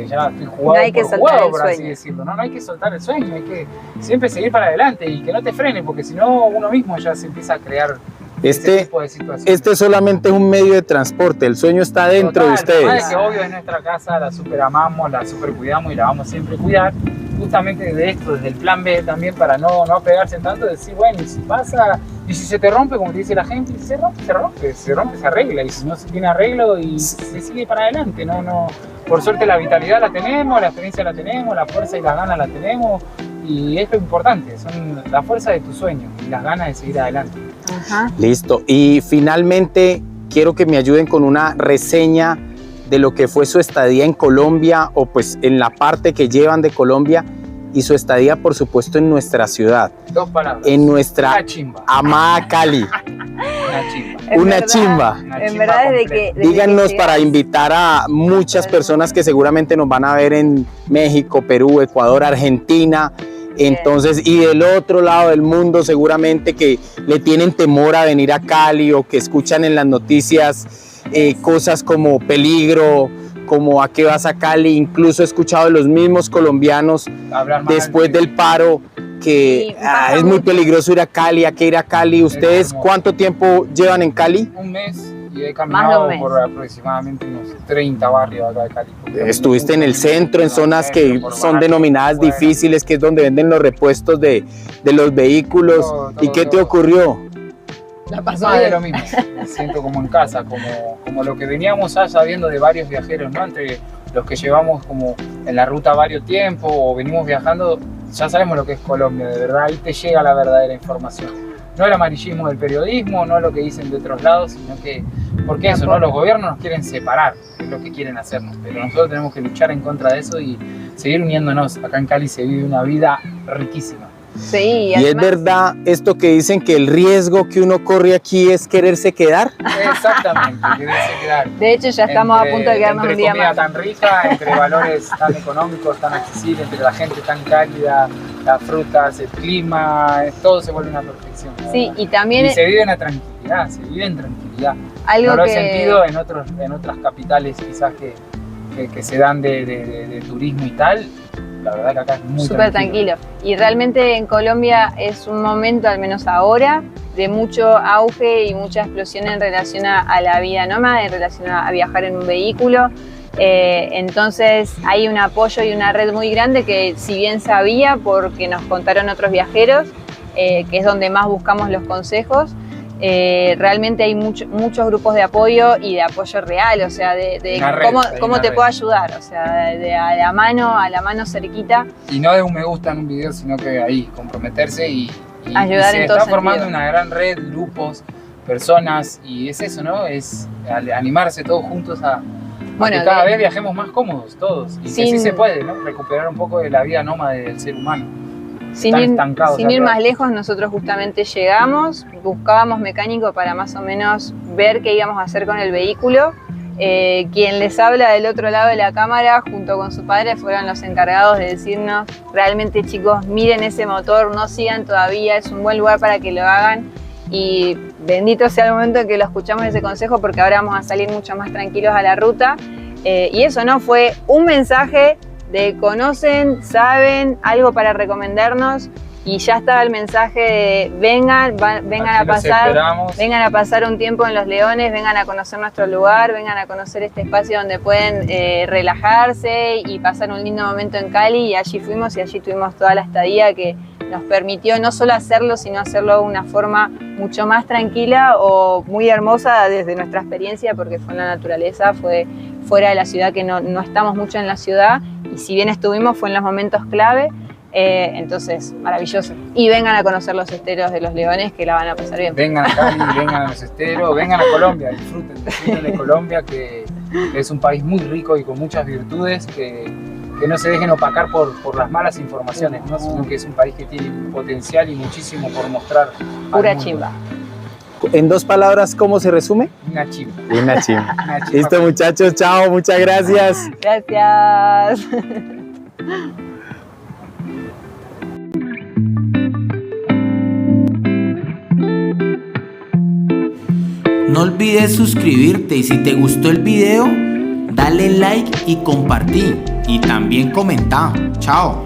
Ya estoy jugado, no hay que soltar el por sueño. Así decirlo. No hay que soltar el sueño, hay que siempre seguir para adelante y que no te frene, porque si no uno mismo ya se empieza a crear ese tipo de situaciones. Este solamente es un medio de transporte, el sueño está dentro de ustedes. Además de que obvio es nuestra casa, la super amamos, la super cuidamos y la vamos siempre a cuidar. Justamente de esto, desde el plan B también, para no pegarse tanto, decir, bueno, y si pasa, y si se te rompe, como te dice la gente, si se rompe, se arregla, y si no se tiene arreglo y se sigue para adelante, no. Por suerte la vitalidad la tenemos, la experiencia la tenemos, la fuerza y las ganas la tenemos, y es lo importante, son la fuerza de tus sueños y las ganas de seguir adelante. Ajá. Listo, y finalmente quiero que me ayuden con una reseña de lo que fue su estadía en Colombia, o pues en la parte que llevan de Colombia, y su estadía, por supuesto, en nuestra ciudad. 2 palabras. En nuestra amada Cali. Una chimba. En verdad, desde que díganos, para invitar a muchas personas que seguramente nos van a ver en México, Perú, Ecuador, Argentina. Entonces, y del otro lado del mundo seguramente que le tienen temor a venir a Cali, o que escuchan en las noticias cosas como peligro, como a qué vas a Cali. Incluso he escuchado de los mismos colombianos después del paro que es muy peligroso ir a Cali, hay que ir a Cali. ¿Ustedes cuánto tiempo llevan en Cali? Un mes, y he caminado por aproximadamente unos 30 barrios acá de Cali. Estuviste en el centro, en zonas que son denominadas difíciles, que es donde venden los repuestos de los vehículos. ¿Y qué te ocurrió? Más de lo mismo, me siento como en casa, como lo que veníamos ya sabiendo de varios viajeros, ¿no? Entre los que llevamos como en la ruta varios tiempos o venimos viajando, ya sabemos lo que es Colombia, de verdad, ahí te llega la verdadera información. No el amarillismo del periodismo, no lo que dicen de otros lados, sino que, porque eso, ¿no? Los gobiernos nos quieren separar, es lo que quieren hacernos, pero nosotros tenemos que luchar en contra de eso y seguir uniéndonos. Acá en Cali se vive una vida riquísima. Sí, y es verdad esto que dicen, que el riesgo que uno corre aquí es quererse quedar. Exactamente, quererse quedar. De hecho, ya estamos a punto de quedarnos un día más. Entre comida tan rica, entre valores tan económicos, tan accesibles, entre la gente tan cálida, las frutas, el clima, todo se vuelve una perfección. Sí, y también... Y se vive en tranquilidad, Algo no lo que... he sentido en otras capitales quizás que se dan de turismo y tal. La verdad que acá es muy súper tranquilo. Y realmente en Colombia es un momento, al menos ahora, de mucho auge y mucha explosión en relación a la vida nómada, en relación a viajar en un vehículo. Entonces hay un apoyo y una red muy grande que, si bien sabía porque nos contaron otros viajeros, que es donde más buscamos los consejos, realmente hay muchos grupos de apoyo y de apoyo real, o sea, de cómo te puedo ayudar, o sea, a la mano cerquita. Y no de un me gusta en un video, sino que ahí comprometerse y ayudar en todo sentido. Se está formando una gran red, grupos, personas, y es eso, ¿no? Es animarse todos juntos a que cada vez viajemos más cómodos todos, y que sí se puede, ¿no? Recuperar un poco de la vida nómada del ser humano. Sin ir más lejos, nosotros justamente llegamos, buscábamos mecánico para más o menos ver qué íbamos a hacer con el vehículo. Quien les habla del otro lado de la cámara, junto con su padre, fueron los encargados de decirnos: realmente, chicos, miren ese motor, no sigan todavía, es un buen lugar para que lo hagan. Y bendito sea el momento en que lo escuchamos ese consejo, porque ahora vamos a salir mucho más tranquilos a la ruta. Y eso, ¿no? Fue un mensaje de conocen, saben, algo para recomendarnos, y ya estaba el mensaje de vengan a pasar un tiempo en Los Leones, vengan a conocer nuestro lugar, vengan a conocer este espacio donde pueden relajarse y pasar un lindo momento en Cali. Y allí fuimos, y allí tuvimos toda la estadía que nos permitió no solo hacerlo, sino hacerlo de una forma mucho más tranquila o muy hermosa desde nuestra experiencia, porque fue en la naturaleza, fue fuera de la ciudad, que no estamos mucho en la ciudad, y si bien estuvimos fue en los momentos clave. Entonces, maravilloso. Y vengan a conocer los esteros de los Leones, que la van a pasar bien. Vengan a Cali, vengan a los esteros, vengan a Colombia, disfruten de Colombia, que es un país muy rico y con muchas virtudes, que no se dejen opacar por las malas informaciones, ¿no? Sino que es un país que tiene potencial y muchísimo por mostrar. Pura chimba. En 2 palabras, ¿cómo se resume? Una chimba. Una chimba. Una chimba. Listo, muchachos, chao, muchas gracias. Gracias. No olvides suscribirte y si te gustó el video, dale like y compartí. Y también comenta. Chao.